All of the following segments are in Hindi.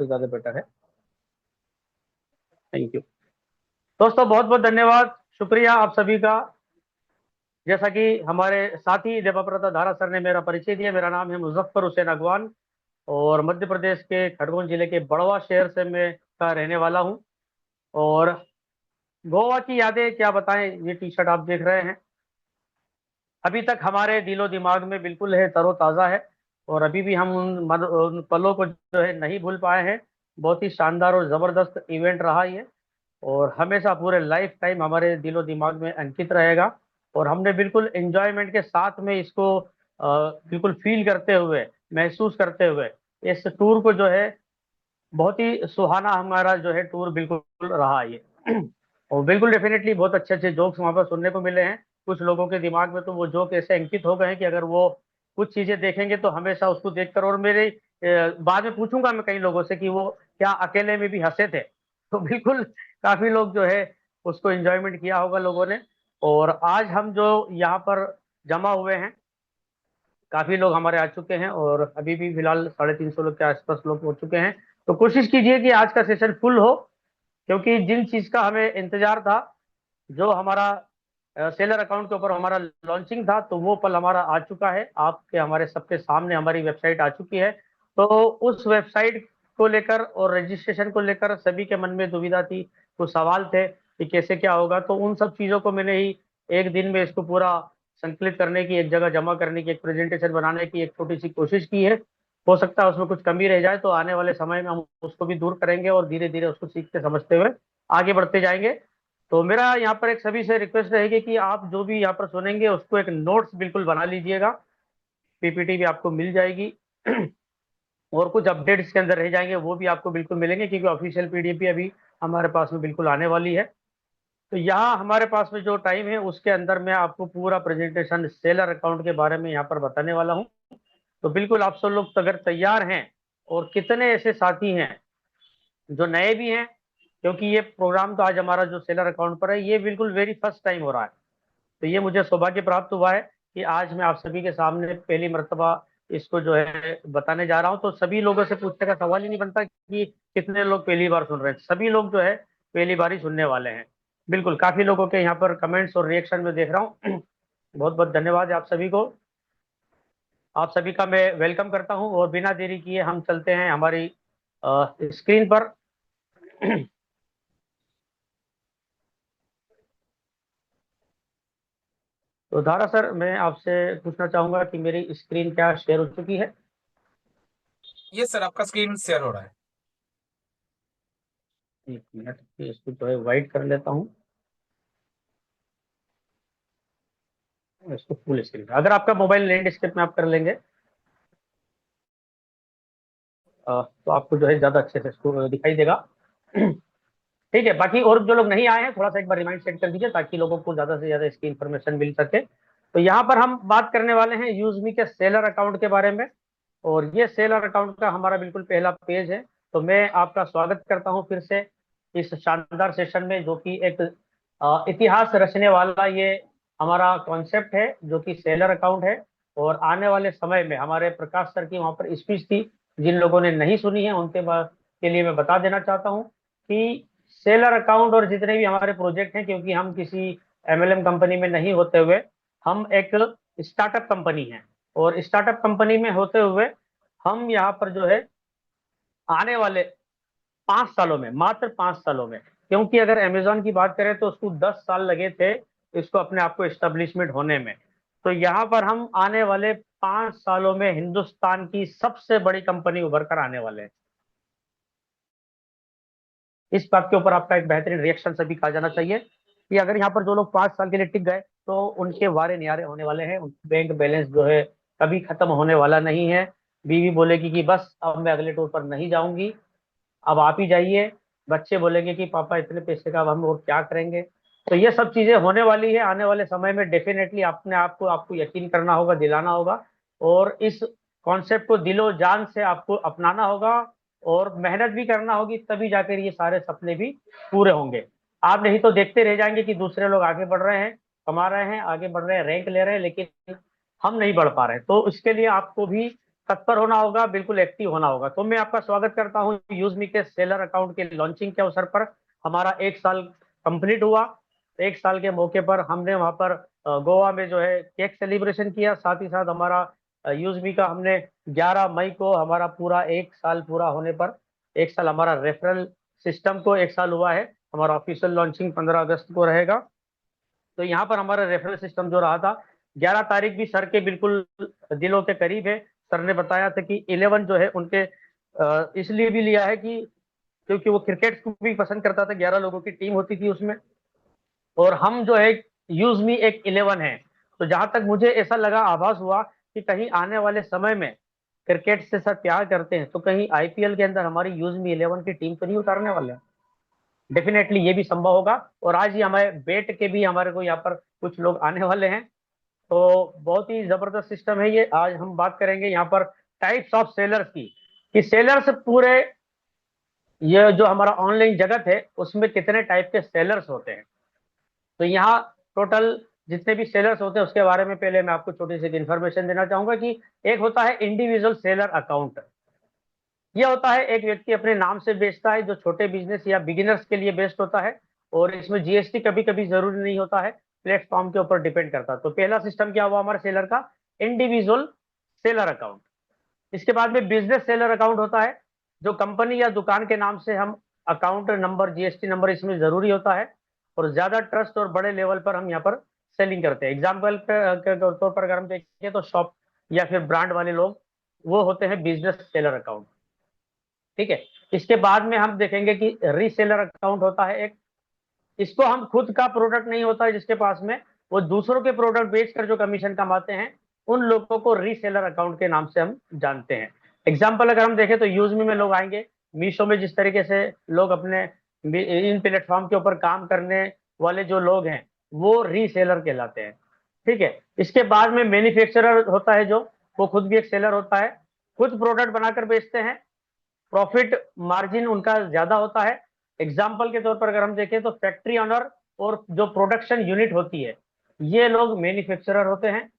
तो ज्यादा बेटर है। थैंक यू दोस्तों, बहुत बहुत धन्यवाद, शुक्रिया आप सभी का। जैसा कि हमारे साथी देवव्रत धारा सर ने मेरा परिचय दिया, मेरा नाम है मुजफ्फर हुसैन अगवान और मध्य प्रदेश के खरगोन जिले के बड़वा शहर से मैं का रहने वाला हूं। और गोवा की यादें क्या बताएं, ये टी शर्ट आप देख रहे हैं, अभी तक हमारे दिलो दिमाग में बिल्कुल है, तरोताज़ा है। और अभी भी हम उन पलों को जो है नहीं भूल पाए हैं। बहुत ही शानदार और ज़बरदस्त इवेंट रहा ये, और हमेशा पूरे लाइफ टाइम हमारे दिलो दिमाग में अंकित रहेगा। और हमने बिल्कुल एंजॉयमेंट के साथ में इसको बिल्कुल फील करते हुए, महसूस करते हुए इस टूर को जो है, बहुत ही सुहाना हमारा जो है टूर बिल्कुल रहा ये। और बिल्कुल डेफिनेटली बहुत अच्छे अच्छे जोक्स वहां पर सुनने को मिले हैं। कुछ लोगों के दिमाग में तो वो जोक ऐसे अंकित हो गए हैं कि अगर वो कुछ चीजें देखेंगे तो हमेशा उसको देखकर, और मेरे बाद में पूछूंगा मैं कई लोगों से कि वो क्या अकेले में भी हंसे थे, तो बिल्कुल काफी लोग जो है उसको एंजॉयमेंट किया होगा लोगों ने। और आज हम जो यहाँ पर जमा हुए हैं, काफी लोग हमारे आ चुके हैं और अभी भी फिलहाल 350 लोग के आसपास लोग हो चुके हैं। तो कोशिश कीजिए कि आज का सेशन फुल हो, क्योंकि जिन चीज का हमें इंतजार था, जो हमारा सेलर अकाउंट के ऊपर हमारा लॉन्चिंग था, तो वो पल हमारा आ चुका है। आपके हमारे सबके सामने हमारी वेबसाइट आ चुकी है। तो उस वेबसाइट को लेकर और रजिस्ट्रेशन को लेकर सभी के मन में दुविधा थी, कुछ सवाल थे कि कैसे क्या होगा। तो उन सब चीजों को मैंने ही एक दिन में इसको पूरा संकलित करने की, एक जगह जमा करने की, एक प्रेजेंटेशन बनाने की एक छोटी सी कोशिश की है। हो सकता है उसमें कुछ कमी रह जाए, तो आने वाले समय में हम उसको भी दूर करेंगे और धीरे धीरे उसको सीखते समझते हुए आगे बढ़ते जाएंगे। तो मेरा यहाँ पर एक सभी से रिक्वेस्ट रहेगी कि आप जो भी यहाँ पर सुनेंगे उसको एक नोट्स बिल्कुल बना लीजिएगा। पीपीटी भी आपको मिल जाएगी और कुछ अपडेट्स के अंदर रह जाएंगे वो भी आपको बिल्कुल मिलेंगे, क्योंकि ऑफिशियल पीडीएफ भी अभी हमारे पास में बिल्कुल आने वाली है। तो यहाँ हमारे पास में जो टाइम है उसके अंदर मैं आपको पूरा प्रेजेंटेशन सेलर अकाउंट के बारे में यहाँ पर बताने वाला हूँ। तो बिल्कुल आप सब लोग अगर तैयार हैं, और कितने ऐसे साथी हैं जो नए भी हैं, क्योंकि ये प्रोग्राम तो आज हमारा जो सेलर अकाउंट पर है ये बिल्कुल वेरी फर्स्ट टाइम हो रहा है। तो ये मुझे सौभाग्य प्राप्त हुआ है कि आज मैं आप सभी के सामने पहली मर्तबा इसको जो है बताने जा रहा हूँ। तो सभी लोगों से पूछने का सवाल ही नहीं बनता कि कितने लोग पहली बार सुन रहे हैं, सभी लोग जो है पहली बार ही सुनने वाले हैं। बिल्कुल, काफी लोगों के यहाँ पर कमेंट्स और रिएक्शन में देख रहा हूँ। बहुत बहुत धन्यवाद है आप सभी को। आप सभी का मैं वेलकम करता हूँ, और बिना देरी किए हम चलते हैं हमारी स्क्रीन पर। तो धारा सर, मैं आपसे पूछना चाहूंगा कि मेरी स्क्रीन क्या शेयर हो चुकी है? ये सर आपका स्क्रीन शेयर हो रहा है। एक मिनट, इसको जो है वाइट कर लेता हूँ। इसको फुल स्क्रीन, अगर आपका मोबाइल लैंडस्केप में आप कर लेंगे तो आपको जो है ज्यादा अच्छे से इसको दिखाई देगा। ठीक है, बाकी और जो लोग नहीं आए हैं थोड़ा सा एक बार रिमाइंड सेट कर दीजिए, ताकि लोगों को ज्यादा से ज्यादा इसकी इन्फॉर्मेशन मिल सके। तो यहाँ पर हम बात करने वाले हैं यूजमी के सेलर अकाउंट के बारे में, और ये सेलर अकाउंट का हमारा बिल्कुल पहला पेज है। तो मैं आपका स्वागत करता हूँ फिर से इस शानदार सेशन में, जो कि एक इतिहास रचने वाला ये हमारा कॉन्सेप्ट है, जो कि सेलर अकाउंट है। और आने वाले समय में हमारे प्रकाश सर की वहां पर स्पीच थी, जिन लोगों ने नहीं सुनी है उनके के लिए मैं बता देना चाहता हूँ कि सेलर अकाउंट और जितने भी हमारे प्रोजेक्ट हैं, क्योंकि हम किसी एमएलएम कंपनी में नहीं होते हुए हम एक स्टार्टअप कंपनी हैं, और स्टार्टअप कंपनी में होते हुए हम यहाँ पर जो है आने वाले 5 सालों में, मात्र 5 सालों में, क्योंकि अगर अमेजोन की बात करें तो उसको 10 साल लगे थे इसको अपने आप को एस्टेब्लिशमेंट होने में। तो यहाँ पर हम आने वाले 5 सालों में हिंदुस्तान की सबसे बड़ी कंपनी उभर कर आने वाले हैं। इस बात के ऊपर आपका एक बेहतरीन रिएक्शन सभी कहा जाना चाहिए कि अगर यहाँ पर जो लोग 5 साल के लिए टिक गए तो उनके वारे न्यारे होने वाले हैं, उनका बैंक बैलेंस जो है कभी खत्म होने वाला नहीं है। बीवी बोलेगी कि बस अब मैं अगले टूर पर नहीं जाऊंगी, अब आप ही जाइए। बच्चे बोलेंगे कि पापा इतने पैसे का अब हम और क्या करेंगे। तो ये सब चीजें होने वाली है आने वाले समय में। डेफिनेटली अपने आप को आपको यकीन करना होगा, दिलाना होगा, और इस कॉन्सेप्ट को दिलो जान से आपको अपनाना होगा, और मेहनत भी करना होगी, तभी जाकर ये सारे सपने भी पूरे होंगे। आप नहीं तो देखते रह जाएंगे कि दूसरे लोग आगे बढ़ रहे हैं, कमा रहे हैं, आगे बढ़ रहे हैं, रैंक ले रहे हैं, लेकिन हम नहीं बढ़ पा रहे। तो इसके लिए आपको भी तत्पर होना होगा, बिल्कुल एक्टिव होना होगा। तो मैं आपका स्वागत करता हूं यूजमी के सेलर अकाउंट के लॉन्चिंग के अवसर पर। हमारा 1 साल कंप्लीट हुआ। 1 साल के मौके पर हमने वहां पर गोवा में जो है केक सेलिब्रेशन किया। साथ ही साथ हमारा यूजमी का हमने 11 मई को हमारा पूरा 1 साल पूरा होने पर, 1 साल हमारा रेफरल सिस्टम को 1 साल हुआ है। हमारा ऑफिशियल लॉन्चिंग 15 अगस्त को रहेगा। तो यहाँ पर हमारा रेफरल सिस्टम जो रहा था, 11 तारीख भी सर के बिल्कुल दिलों के करीब है। सर ने बताया था कि 11 जो है उनके इसलिए भी लिया है कि क्योंकि वो क्रिकेट को भी पसंद करता था। 11 लोगों की टीम होती थी उसमें, और हम जो है यूज मी एक 11 है। तो जहां तक मुझे ऐसा लगा, आभास हुआ कि कहीं आने वाले समय में क्रिकेट से सर प्यार करते हैं तो कहीं आईपीएल के अंदर हमारी यूज मी 11 की टीम तो नहीं उतारने वाले। डेफिनेटली ये भी संभव होगा। और आज ही हमारे बेट के भी हमारे को यहाँ पर कुछ लोग आने वाले हैं। तो बहुत ही जबरदस्त सिस्टम है ये। आज हम बात करेंगे यहाँ पर टाइप्स ऑफ सेलर्स की, कि सेलर्स पूरे ये जो हमारा ऑनलाइन जगत है उसमें कितने टाइप के सेलर्स होते हैं। तो यहाँ टोटल जितने भी सेलर्स होते हैं उसके बारे में पहले मैं आपको छोटी सी इन्फॉर्मेशन देना चाहूंगा कि एक होता है इंडिविजुअल सेलर अकाउंट। यह होता है एक व्यक्ति अपने नाम से बेचता है, जो छोटे बिजनेस या बिगिनर्स के लिए बेस्ट होता है। और इसमें जीएसटी कभी कभी जरूरी नहीं होता है, प्लेटफॉर्म के ऊपर डिपेंड करता है। तो पहला सिस्टम क्या हुआ हमारे सेलर का, इंडिविजुअल सेलर अकाउंट। इसके बाद में बिजनेस सेलर अकाउंट होता है, जो कंपनी या दुकान के नाम से हम अकाउंट नंबर, जीएसटी नंबर इसमें जरूरी होता है। और ज्यादा ट्रस्ट और बड़े लेवल पर हम यहाँ पर सेलिंग करते हैं। एग्जाम्पल के तौर पर अगर हम देखें तो शॉप या फिर ब्रांड वाले लोग, वो होते हैं बिजनेस सेलर अकाउंट। ठीक है। इसके बाद में हम देखेंगे कि रीसेलर अकाउंट होता है एक। इसको हम खुद का प्रोडक्ट नहीं होता है जिसके पास में, वो दूसरों के प्रोडक्ट बेचकर जो कमीशन कमाते हैं, उन लोगों को रीसेलर अकाउंट के नाम से हम जानते हैं। एग्जाम्पल अगर हम देखें तो यूजमी में लोग आएंगे, मीशो में जिस तरीके से लोग अपने इन प्लेटफॉर्म के ऊपर काम करने वाले जो लोग हैं, वो रीसेलर कहलाते हैं। ठीक है। इसके बाद में मैन्युफैक्चरर होता है, जो वो खुद भी एक सेलर होता है, खुद प्रोडक्ट बनाकर बेचते हैं, प्रॉफिट मार्जिन उनका ज्यादा होता है। एग्जाम्पल के तौर पर अगर हम देखें तो फैक्ट्री ऑनर और जो प्रोडक्शन यूनिट होती है, ये लोग मैन्युफैक्चरर होते हैं।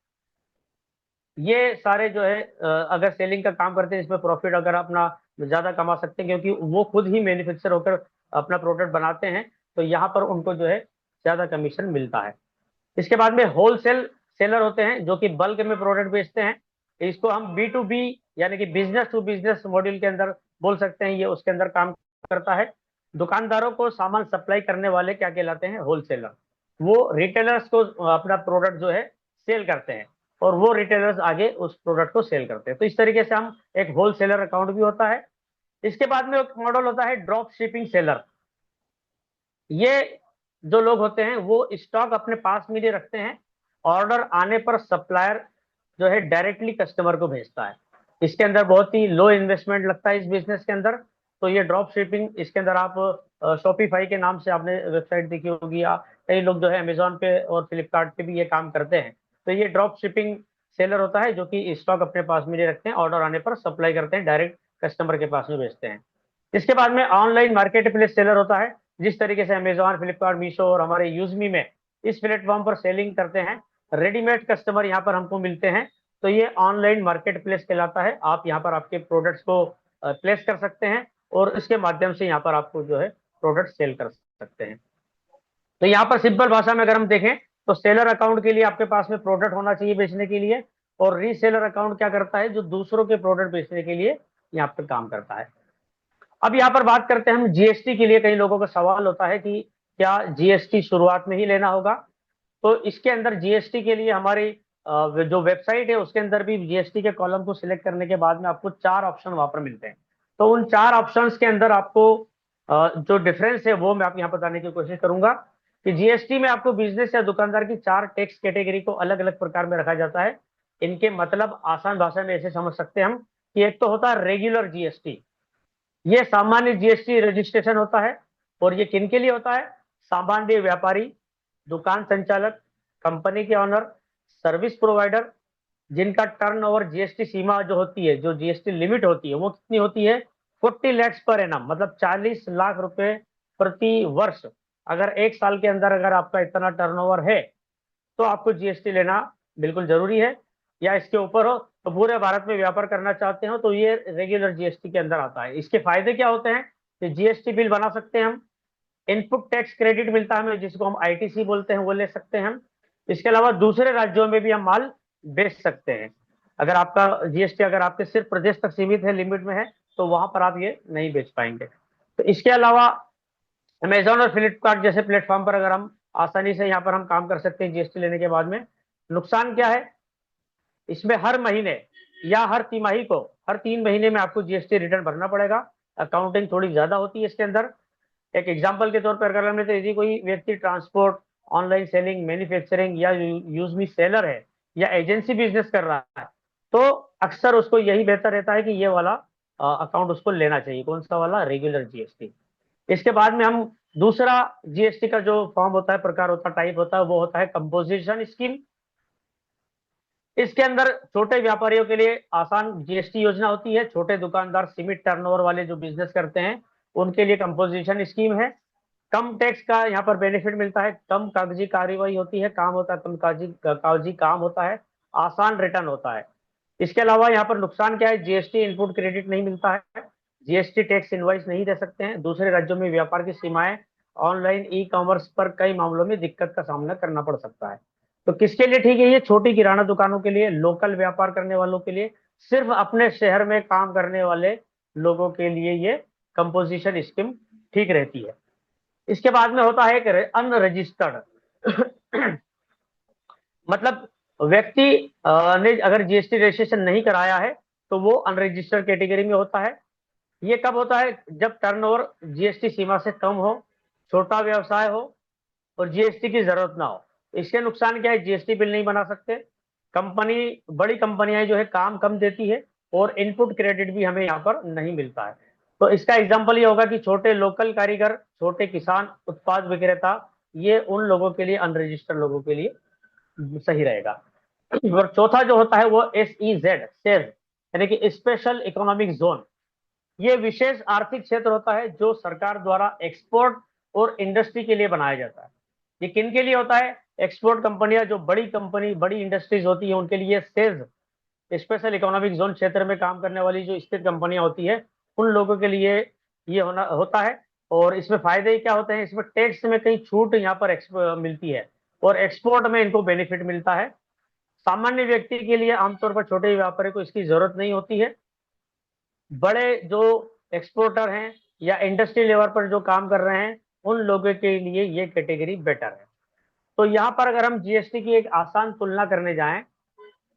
ये सारे जो है अगर सेलिंग का काम करते हैं, इसमें प्रॉफिट अगर अपना ज्यादा कमा सकते हैं, क्योंकि वो खुद ही मैन्युफैक्चर होकर अपना प्रोडक्ट बनाते हैं, तो यहाँ पर उनको जो है ज्यादा कमीशन मिलता है। इसके बाद में होलसेल सेलर होते हैं, जो कि बल्क में प्रोडक्ट बेचते हैं। इसको हम बी टू बी यानी कि बिजनेस टू बिजनेस मॉड्यूल के अंदर बोल सकते हैं, ये उसके अंदर काम करता है। दुकानदारों को सामान सप्लाई करने वाले क्या कहलाते हैं, होलसेलर। वो रिटेलर्स को अपना प्रोडक्ट जो है सेल करते हैं, और वो रिटेलर्स आगे उस प्रोडक्ट को सेल करते हैं। तो इस तरीके से हम एक होलसेलर अकाउंट भी होता है। इसके बाद में एक मॉडल होता है ड्रॉप शिपिंग सेलर। ये जो लोग होते हैं वो स्टॉक अपने पास में ही रखते हैं, ऑर्डर आने पर सप्लायर जो है डायरेक्टली कस्टमर को भेजता है। इसके अंदर बहुत ही लो इन्वेस्टमेंट लगता है इस बिजनेस के अंदर। तो ये ड्रॉप शिपिंग, इसके अंदर आप शॉपिफाई के नाम से आपने वेबसाइट देखी होगी, या कई लोग जो है अमेजोन पे और फ्लिपकार्ट पे भी ये काम करते हैं। तो ये ड्रॉप शिपिंग सेलर होता है, जो कि स्टॉक अपने पास में नहीं रखते हैं, ऑर्डर आने पर सप्लाई करते हैं, डायरेक्ट कस्टमर के पास में भेजते हैं। इसके बाद में ऑनलाइन मार्केट प्लेस सेलर होता है। जिस तरीके से अमेजोन, फ्लिपकार्ट, मीशो और हमारे यूजमी में इस प्लेटफॉर्म पर सेलिंग करते हैं, रेडीमेड कस्टमर यहाँ पर हमको मिलते हैं। तो ये ऑनलाइन मार्केट प्लेस कहलाता है। आप यहाँ पर आपके प्रोडक्ट्स को प्लेस कर सकते हैं, और इसके माध्यम से यहाँ पर आपको जो है प्रोडक्ट सेल कर सकते हैं। तो यहाँ पर सिंपल भाषा में अगर हम देखें तो सेलर अकाउंट के लिए आपके पास में प्रोडक्ट होना चाहिए बेचने के लिए, और रीसेलर अकाउंट क्या करता है, जो दूसरों के प्रोडक्ट बेचने के लिए यहाँ पर काम करता है। अब यहाँ पर बात करते हैं हम जीएसटी के लिए। कई लोगों का सवाल होता है कि क्या जीएसटी शुरुआत में ही लेना होगा। तो इसके अंदर जीएसटी के लिए हमारी जो वेबसाइट है उसके अंदर भी जीएसटी के कॉलम को सिलेक्ट करने के बाद में आपको 4 ऑप्शन वहां पर मिलते हैं। तो उन 4 ऑप्शंस के अंदर आपको जो डिफरेंस है वो मैं आपको यहाँ बताने की कोशिश करूंगा, कि जीएसटी में आपको बिजनेस या दुकानदार की 4 टैक्स कैटेगरी को अलग अलग प्रकार में रखा जाता है। इनके मतलब आसान भाषा में ऐसे समझ सकते हैं हम, कि एक तो होता है रेगुलर जीएसटी। ये सामान्य जीएसटी रजिस्ट्रेशन होता है, और ये किन के लिए होता है, सामान्य व्यापारी, दुकान संचालक, कंपनी के ऑनर, सर्विस प्रोवाइडर, जिनका टर्नओवर जीएसटी सीमा जो होती है, जो जीएसटी लिमिट होती है, वो कितनी होती है, 40 लैक्स पर एनम, मतलब 40 लाख रुपए प्रति वर्ष। अगर 1 साल के अंदर अगर आपका इतना टर्नओवर है तो आपको जीएसटी लेना बिल्कुल जरूरी है, या इसके ऊपर हो तो पूरे भारत में व्यापार करना चाहते हो तो ये रेगुलर जीएसटी के अंदर आता है। इसके फायदे क्या होते हैं कि जीएसटी बिल बना सकते हैं हम, इनपुट टैक्स क्रेडिट मिलता है हमें जिसको हम आईटीसी बोलते हैं, वो ले सकते हैं हम। इसके अलावा दूसरे राज्यों में भी हम माल बेच सकते हैं। अगर आपका जीएसटी अगर आपके सिर्फ प्रदेश तक सीमित है, लिमिट में है, तो वहां पर आप ये नहीं बेच पाएंगे। तो इसके अलावा अमेजोन और फ्लिपकार्ट जैसे प्लेटफॉर्म पर अगर हम आसानी से यहाँ पर हम काम कर सकते हैं जीएसटी लेने के बाद में। नुकसान क्या है, इसमें हर महीने या हर तिमाही को, हर 3 महीने में आपको जीएसटी रिटर्न भरना पड़ेगा। अकाउंटिंग थोड़ी ज्यादा होती है इसके अंदर। एक एग्जांपल के तौर पर अगर हमने, तो यदि कोई व्यक्ति ट्रांसपोर्ट, ऑनलाइन सेलिंग, मैन्युफैक्चरिंग या यूज मी सेलर है या एजेंसी बिजनेस कर रहा है, तो अक्सर उसको यही बेहतर रहता है कि ये वाला अकाउंट उसको लेना चाहिए। कौन सा वाला? Regular GST. इसके बाद में हम दूसरा जीएसटी का जो फॉर्म होता है, प्रकार होता है, टाइप होता है, वो होता है कंपोजिशन स्कीम। इसके अंदर छोटे व्यापारियों के लिए आसान जीएसटी योजना होती है। छोटे दुकानदार, सीमित टर्नओवर वाले जो बिजनेस करते हैं, उनके लिए कंपोजिशन स्कीम है। कम टैक्स का यहाँ पर बेनिफिट मिलता है, कम कागजी कार्यवाही होती है, काम होता है कम, कागजी काम होता है, आसान रिटर्न होता है। इसके अलावा यहाँ पर नुकसान क्या है, जीएसटी इनपुट क्रेडिट नहीं मिलता है, जीएसटी टैक्स इनवाइस नहीं दे सकते हैं, दूसरे राज्यों में व्यापार की सीमाएं, ऑनलाइन ई कॉमर्स पर कई मामलों में दिक्कत का सामना करना पड़ सकता है। तो किसके लिए ठीक है ये? छोटी किराना दुकानों के लिए, लोकल व्यापार करने वालों के लिए, सिर्फ अपने शहर में काम करने वाले लोगों के लिए ये कंपोजिशन स्कीम ठीक रहती है। इसके बाद में होता है एक अनरजिस्टर्ड मतलब व्यक्ति ने अगर जीएसटी रजिस्ट्रेशन नहीं कराया है तो वो अनरजिस्टर्ड कैटेगरी में होता है। ये कब होता है? जब टर्नओवर जीएसटी सीमा से कम हो, छोटा व्यवसाय हो और जीएसटी की जरूरत ना हो। इसके नुकसान क्या है? जीएसटी बिल नहीं बना सकते, कंपनी, बड़ी कंपनियां जो है काम कम देती है और इनपुट क्रेडिट भी हमें यहाँ पर नहीं मिलता है। तो इसका एग्जांपल ये होगा कि छोटे लोकल कारीगर, छोटे किसान, उत्पाद विक्रेता, ये उन लोगों के लिए, अनरजिस्टर्ड लोगों के लिए सही रहेगा। और चौथा जो होता है वो SEZ, सेज, यानी कि स्पेशल इकोनॉमिक जोन। ये विशेष आर्थिक क्षेत्र होता है जो सरकार द्वारा एक्सपोर्ट और इंडस्ट्री के लिए बनाया जाता है। ये किन के लिए होता है? एक्सपोर्ट कंपनियां, जो बड़ी कंपनी, बड़ी इंडस्ट्रीज होती है, उनके लिए सेज, स्पेशल इकोनॉमिक जोन क्षेत्र में काम करने वाली जो स्थित कंपनियां होती है, उन लोगों के लिए ये होना होता है। और इसमें फायदे क्या होते हैं? इसमें टैक्स में कई छूट यहाँ पर मिलती है और एक्सपोर्ट में इनको बेनिफिट मिलता है। सामान्य व्यक्ति के लिए, आमतौर पर छोटे व्यापारी को इसकी जरूरत नहीं होती है। बड़े जो एक्सपोर्टर हैं या इंडस्ट्री लेवल पर जो काम कर रहे हैं, उन लोगों के लिए ये कैटेगरी बेटर है। तो यहाँ पर अगर हम जीएसटी की एक आसान तुलना करने जाएं,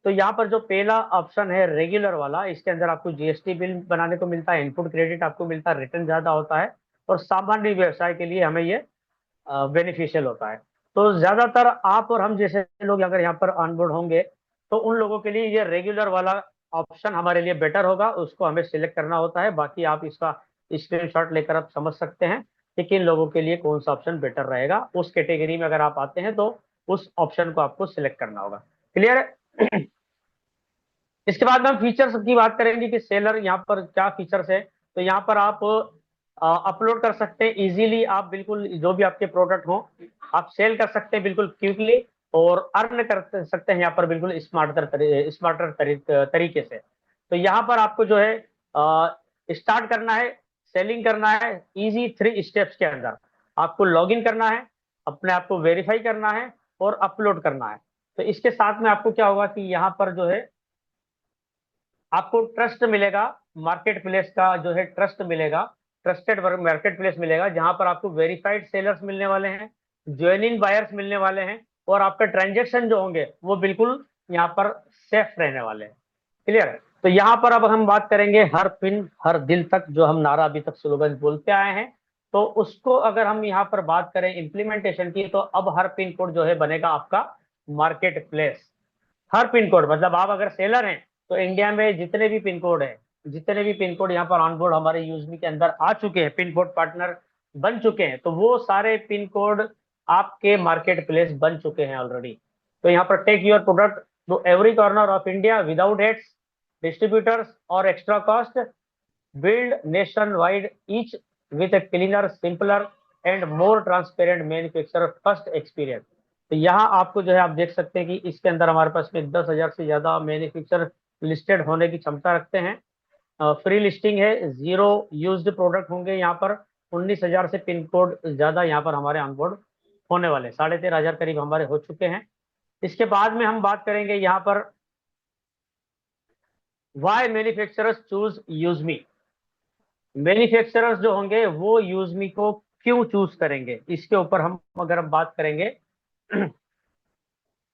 तो यहाँ पर जो पहला ऑप्शन है रेगुलर वाला, इसके अंदर आपको जीएसटी बिल बनाने को मिलता है, इनपुट क्रेडिट आपको मिलता है, रिटर्न ज्यादा होता है और सामान्य व्यवसाय के लिए हमें ये बेनिफिशियल होता है। तो ज्यादातर आप और हम जैसे लोग अगर यहाँ पर ऑनबोर्ड होंगे, तो उन लोगों के लिए ये रेगुलर वाला ऑप्शन हमारे लिए बेटर होगा, उसको हमें सिलेक्ट करना होता है। बाकी आप इसका स्क्रीनशॉट लेकर आप समझ सकते हैं कि किन लोगों के लिए कौन सा ऑप्शन बेटर रहेगा। उस कैटेगरी में अगर आप आते हैं तो उस ऑप्शन को आपको सिलेक्ट करना होगा। क्लियर है? इसके बाद में हम फीचर्स की बात करेंगे कि सेलर यहाँ पर क्या फीचर्स है। तो यहाँ पर आप अपलोड कर सकते हैं इजीली, आप बिल्कुल जो भी आपके प्रोडक्ट हो आप सेल कर सकते हैं बिल्कुल क्विकली, और अर्न कर सकते हैं यहाँ पर बिल्कुल स्मार्टर तरीके से। तो यहाँ पर आपको जो है स्टार्ट करना है, सेलिंग करना है इजी 3 स्टेप्स के अंदर। आपको लॉगिन करना है, अपने आप को वेरीफाई करना है और अपलोड करना है। तो इसके साथ में आपको क्या होगा कि यहाँ पर जो है आपको ट्रस्ट मिलेगा, मार्केट प्लेस का जो है ट्रस्ट मिलेगा, ट्रस्टेड मार्केट प्लेस मिलेगा, जहां पर आपको वेरीफाइड सेलर्स मिलने वाले हैं, ज्वाइनिंग बायर्स मिलने वाले हैं, और आपका ट्रांजेक्शन जो होंगे वो बिल्कुल यहाँ पर सेफ रहने वाले हैं। क्लियर है? तो यहाँ पर अब हम बात करेंगे हर पिन हर दिल तक, जो हम नारा अभी तक स्लोगन बोलते आए हैं, तो उसको अगर हम यहाँ पर बात करें इम्प्लीमेंटेशन की, तो अब हर पिन कोड जो है बनेगा आपका market place. Her pin code मतलब आप अगर सेलर हैं तो इंडिया में जितने भी पिन कोड है, जितने भी पिन कोड यहाँ पर ऑनबोर्ड हमारे यूजमी के अंदर आ चुके हैं, पिन कोड पार्टनर बन चुके हैं, तो वो सारे पिन कोड आपके मार्केट प्लेस बन चुके हैं ऑलरेडी। तो यहाँ पर take your product to every corner of India without ads, distributors और extra cost, build nationwide, each with a cleaner, simpler and more transparent manufacturer first experience। तो यहाँ आपको जो है आप देख सकते हैं कि इसके अंदर हमारे पास में 10,000 से ज्यादा मैन्युफैक्चर लिस्टेड होने की क्षमता रखते हैं। फ्री लिस्टिंग है, 0 यूज्ड प्रोडक्ट होंगे यहाँ पर। 19,000 से पिन कोड ज्यादा यहाँ पर हमारे ऑनबोर्ड होने वाले, 13,500 करीब हमारे हो चुके हैं। इसके बाद में हम बात करेंगे यहाँ पर वाई मैन्युफैक्चरर्स चूज यूजमी। मैन्युफैक्चरर्स जो होंगे वो यूजमी को क्यों चूज करेंगे, इसके ऊपर हम अगर हम बात करेंगे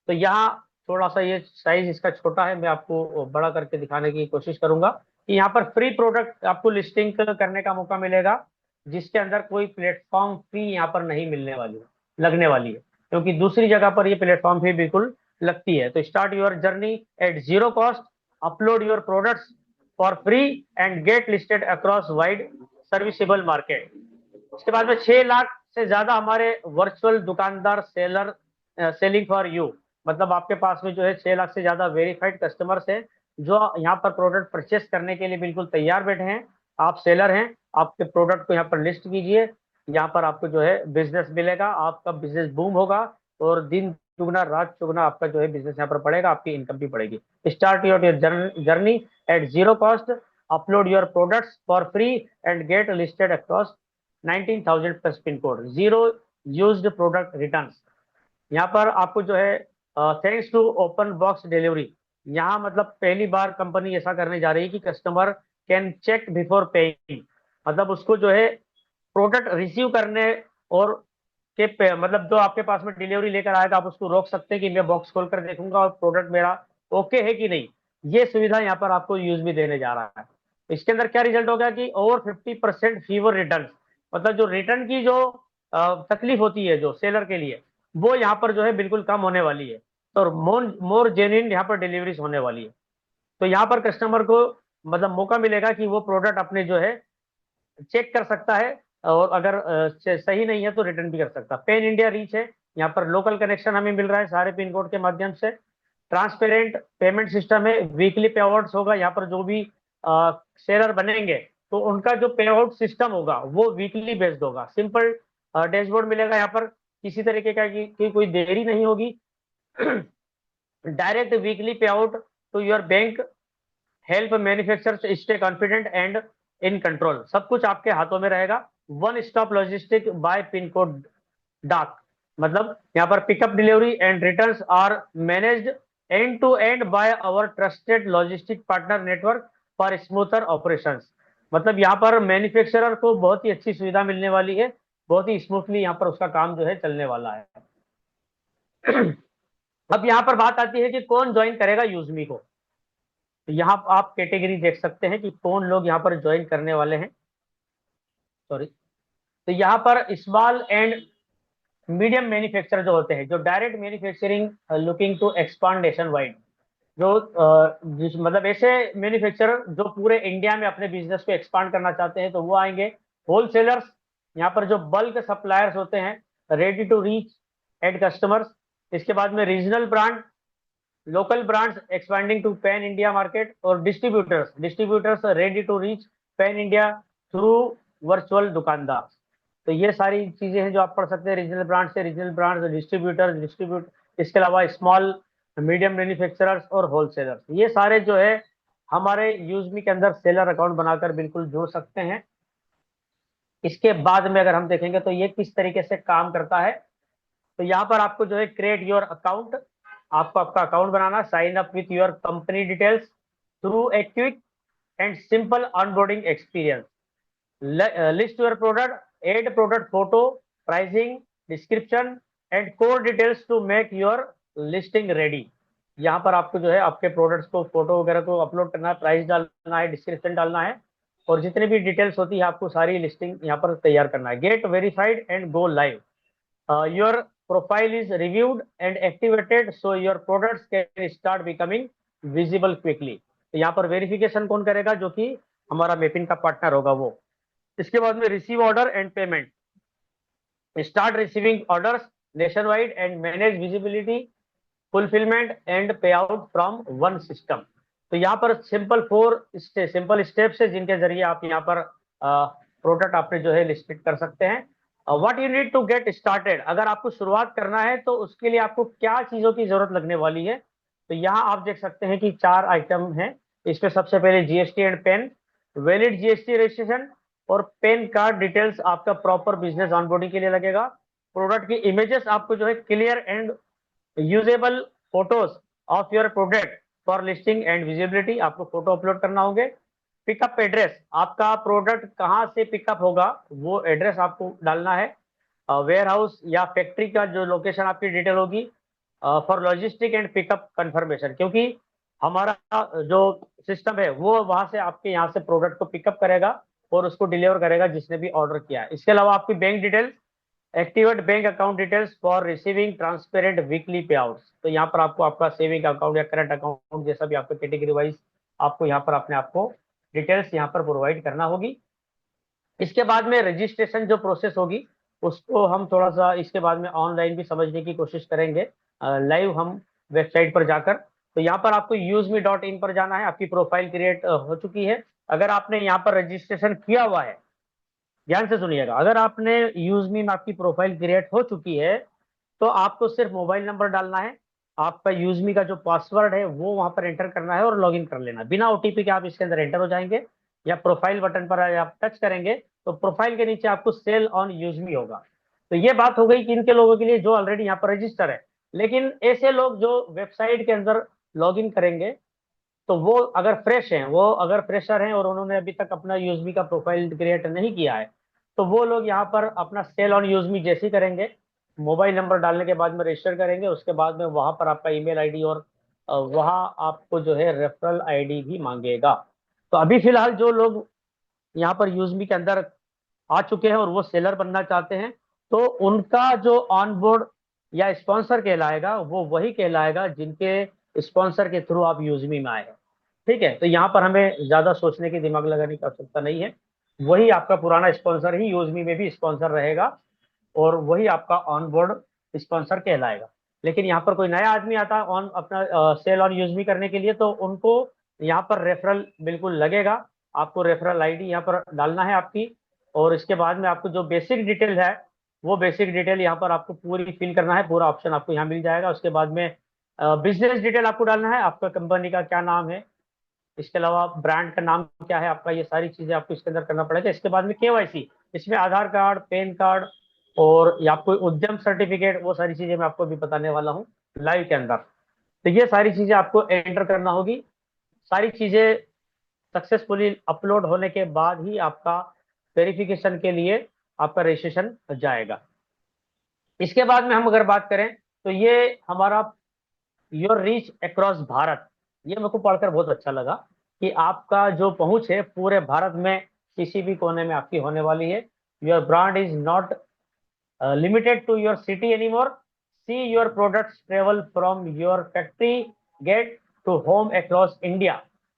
तो यहाँ थोड़ा सा ये साइज इसका छोटा है, मैं आपको बड़ा करके दिखाने की कोशिश करूंगा कि यहाँ पर फ्री प्रोडक्ट आपको लिस्टिंग करने का मौका मिलेगा, जिसके अंदर कोई प्लेटफॉर्म फी यहाँ पर नहीं मिलने वाली है, लगने वाली है, क्योंकि दूसरी जगह पर ये प्लेटफॉर्म फी बिल्कुल लगती है। तो start your journey at zero cost, upload your products for free and get listed across wide serviceable market. उसके बाद में 6 लाख से ज्यादा हमारे वर्चुअल दुकानदार सेलर सेलिंग फॉर यू, मतलब आपके पास में जो है 6 लाख से ज्यादा वेरीफाइड कस्टमर्स है जो यहाँ पर प्रोडक्ट परचेस करने के लिए बिल्कुल तैयार बैठे हैं। आप सेलर हैं, आपके प्रोडक्ट को यहाँ पर लिस्ट कीजिए, यहाँ पर आपको जो है बिजनेस मिलेगा, आपका बिजनेस बूम होगा और दिन दुगना रात चुगना आपका जो है बिजनेस यहाँ पर बढ़ेगा, आपकी इनकम भी बढ़ेगी। Start your journey at zero cost, upload your products for free and get listed across 19,000 plus pin code, 0 used product returns. यहाँ पर आपको जो है thanks to open box delivery, यहाँ मतलब पहली बार कंपनी ऐसा करने जा रही है कि customer can check before paying, मतलब उसको जो है प्रोडक्ट रिसीव करने और मतलब जो आपके पास में डिलीवरी लेकर आएगा आप उसको रोक सकते हैं कि मैं बॉक्स खोलकर देखूंगा और प्रोडक्ट मेरा ओके है कि नहीं। ये सुविधा यहाँ पर आपको यूज भी देने जा रहा है। इसके अंदर क्या रिजल्ट हो गया कि ओवर 50% फीवर रिटर्न, मतलब जो रिटर्न की जो तकलीफ होती है जो सेलर के लिए, वो यहाँ पर जो है बिल्कुल कम होने वाली है। तो मोर जेन्युइन यहाँ पर डिलीवरीज होने वाली है। तो यहाँ पर कस्टमर को मतलब मौका मिलेगा कि वो प्रोडक्ट अपने जो है चेक कर सकता है और अगर सही नहीं है तो रिटर्न भी कर सकता है। पेन इंडिया रीच है, यहाँ पर लोकल कनेक्शन हमें मिल रहा है सारे पिन कोड के माध्यम से। ट्रांसपेरेंट पेमेंट सिस्टम है, वीकली पे आउट्स होगा, यहाँ पर जो भी शेयर बनेंगे तो उनका जो पे आउट सिस्टम होगा वो वीकली बेस्ड होगा। सिंपल डैशबोर्ड मिलेगा, यहाँ पर किसी तरीके का की कोई देरी नहीं होगी। Direct weekly pay out to your bank, help manufacturers stay confident and in control, सब कुछ आपके हाथों में रहेगा। One stop logistic by pin code डाक, मतलब यहाँ पर pickup delivery and returns are managed end to end by our trusted logistic partner network for smoother operations, मतलब यहाँ पर मैन्युफैक्चरर को बहुत ही अच्छी सुविधा मिलने वाली है, बहुत ही स्मूथली यहाँ पर उसका काम जो है चलने वाला है। अब यहाँ पर बात आती है कि कौन ज्वाइन करेगा यूजमी को। तो यहाँ आप कैटेगरी देख सकते हैं कि कौन लोग यहाँ पर ज्वाइन करने वाले हैं। सॉरी, तो यहाँ पर स्मॉल एंड मीडियम मैन्युफैक्चरर जो होते हैं, जो direct manufacturing looking to expand nationwide, जो मतलब ऐसे मैन्युफैक्चरर जो पूरे इंडिया में अपने बिजनेस को एक्सपांड करना चाहते हैं तो वो आएंगे। होलसेलर्स, यहाँ पर जो बल्क सप्लायर्स होते हैं, ready to reach end customers. इसके बाद में regional brand, local brands expanding to pan India market, और distributors ready to reach pan India through virtual दुकानदार। तो ये सारी चीजें हैं जो आप पढ़ सकते हैं, रीजनल ब्रांड से रीजनल ब्रांड्स, डिस्ट्रीब्यूट, इसके अलावा स्मॉल मीडियम मैन्युफैक्चरर्स और होलसेलर्स, ये सारे जो है हमारे यूजमी के अंदर सेलर अकाउंट बनाकर बिल्कुल जुड़ सकते हैं। इसके बाद में अगर हम देखेंगे तो ये किस तरीके से काम करता है, तो यहाँ पर आपको जो है क्रिएट योर अकाउंट, आपको आपका अकाउंट बनाना, sign up with your company details through a quick and simple onboarding experience, list your product, add product photo, pricing, description and core details to make your listing ready. यहाँ पर आपको जो है आपके प्रोडक्ट्स को फोटो वगैरह को अपलोड करना है, प्राइस डालना है, डिस्क्रिप्शन डालना है और जितनी भी डिटेल्स होती है आपको सारी लिस्टिंग यहाँ पर तैयार करना है। Gate verified and go live, your profile is reviewed and activated so your products can start becoming visible quickly. तो यहाँ पर वेरिफिकेशन कौन करेगा, जो कि हमारा मेपिन का पार्टनर होगा वो। इसके बाद में receive order and payment, start receiving orders nation wide and manage visibility, fulfilment and पे आउट फ्रॉम वन सिस्टम। तो यहाँ पर सिंपल स्टेप्स है जिनके जरिए आप यहाँ पर प्रोडक्ट आपने जो है लिस्टेड कर सकते हैं। What you need to get started, अगर आपको शुरुआत करना है तो उसके लिए आपको क्या चीजों की जरूरत लगने वाली है, तो यहाँ आप देख सकते हैं कि 4 आइटम हैं इसमें सबसे पहले GST and PAN, valid GST registration और पेन कार्ड डिटेल्स आपका प्रॉपर बिजनेस ऑनबोर्डिंग के लिए लगेगा। प्रोडक्ट की इमेजेस आपको जो है clear and usable photos of your product for listing and visibility, आपको फोटो अपलोड करना होंगे। पिकअप एड्रेस, आपका प्रोडक्ट कहाँ से पिकअप होगा वो एड्रेस आपको डालना है। वेयर हाउस या फैक्ट्री का जो लोकेशन आपकी डिटेल होगी for logistic and pickup confirmation, क्योंकि हमारा जो सिस्टम है वो वहां से आपके यहाँ से प्रोडक्ट को पिकअप करेगा और उसको डिलीवर करेगा जिसने भी ऑर्डर किया है। इसके अलावा आपकी bank details, activate bank account details for receiving transparent weekly पे आउट्स, तो यहाँ पर आपको आपका सेविंग अकाउंट या करंट अकाउंट जैसा भी आपका कैटेगरी वाइज आपको यहाँ पर अपने आपको डिटेल्स यहाँ पर प्रोवाइड करना होगी। इसके बाद में रजिस्ट्रेशन जो प्रोसेस होगी उसको हम थोड़ा सा इसके बाद में ऑनलाइन भी समझने की कोशिश करेंगे, लाइव हम वेबसाइट पर जाकर। तो यहाँ पर आपको यूजमी.in पर जाना है। आपकी प्रोफाइल क्रिएट हो चुकी है। अगर आपने यहाँ पर रजिस्ट्रेशन किया हुआ है, ध्यान से सुनिएगा, अगर आपने यूजमी में आपकी प्रोफाइल क्रिएट हो चुकी है तो आपको सिर्फ मोबाइल नंबर डालना है, आपका यूजमी का जो पासवर्ड है वो वहां पर एंटर करना है और लॉगिन कर लेना। बिना ओटीपी के आप इसके अंदर एंटर हो जाएंगे, या प्रोफाइल बटन पर आप टच करेंगे तो प्रोफाइल के नीचे आपको सेल ऑन यूजमी होगा। तो ये बात हो गई कि इनके लोगों के लिए जो ऑलरेडी यहाँ पर रजिस्टर है। लेकिन ऐसे लोग जो वेबसाइट के अंदर लॉगिन करेंगे तो वो अगर फ्रेश हैं, वो अगर फ्रेशर हैं और उन्होंने अभी तक अपना यूजमी का प्रोफाइल क्रिएट नहीं किया है, तो वो लोग यहाँ पर अपना सेल ऑन यूजमी जैसे ही करेंगे, मोबाइल नंबर डालने के बाद में रजिस्टर करेंगे, उसके बाद में वहां पर आपका ईमेल आईडी और वहां आपको जो है रेफरल आईडी भी मांगेगा। तो अभी फिलहाल जो लोग यहाँ पर यूजमी के अंदर आ चुके हैं और वो सेलर बनना चाहते हैं, तो उनका जो ऑन बोर्ड या स्पॉन्सर कहलाएगा वो वही कहलाएगा जिनके स्पॉन्सर के थ्रू आप यूजमी में आए हैं। ठीक है, तो यहाँ पर हमें ज्यादा सोचने की, दिमाग लगाने की आवश्यकता नहीं है। वही आपका पुराना स्पॉन्सर ही यूजमी में भी स्पॉन्सर रहेगा और वही आपका ऑन बोर्ड स्पॉन्सर कहलाएगा। लेकिन यहाँ पर कोई नया आदमी आता है ऑन अपना सेल ऑन यूजमी करने के लिए, तो उनको यहाँ पर रेफरल बिल्कुल लगेगा। आपको रेफरल आईडी यहाँ पर डालना है आपकी, और इसके बाद में आपको जो बेसिक डिटेल है वो बेसिक डिटेल यहाँ पर आपको पूरी फिल करना है। पूरा ऑप्शन आपको यहाँ मिल जाएगा। उसके बाद में बिजनेस डिटेल आपको डालना है, आपका कंपनी का क्या नाम है, इसके अलावा ब्रांड का नाम क्या है आपका, ये सारी चीजें आपको इसके अंदर करना पड़ेगा। इसके बाद में केवाईसी, इसमें आधार कार्ड, पैन कार्ड और या आपको उद्यम सर्टिफिकेट, वो सारी चीजें मैं आपको अभी बताने वाला हूँ लाइव के अंदर। तो ये सारी चीजें आपको एंटर करना होगी। सारी चीजें सक्सेसफुली अपलोड होने के बाद ही आपका वेरिफिकेशन के लिए आपका रजिस्ट्रेशन जाएगा। इसके बाद में हम अगर बात करें तो ये हमारा योर रीच अक्रॉस भारत, ये मेरे को पढ़कर बहुत अच्छा लगा कि आपका जो पहुंच है पूरे भारत में किसी भी कोने में आपकी होने वाली है। Your brand is not limited to your city anymore. See your products travel from your factory gate to home across India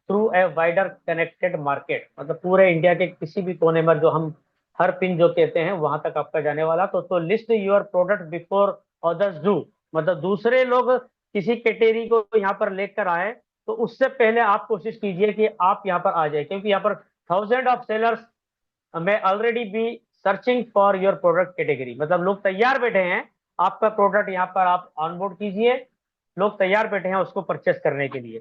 through a wider connected market, मतलब पूरे इंडिया के किसी भी कोने में, जो हम हर पिन जो कहते हैं वहां तक आपका जाने वाला। तो list your product before others do, मतलब दूसरे लोग किसी कैटेगरी को यहाँ पर लेकर आए तो उससे पहले आप कोशिश कीजिए कि आप यहाँ पर आ जाए, क्योंकि यहाँ पर thousand of sellers may already be searching for your product category, मतलब लोग तैयार बैठे हैं आपका प्रोडक्ट यहाँ पर आप ऑनबोर्ड कीजिए, लोग तैयार बैठे हैं उसको परचेस करने के लिए।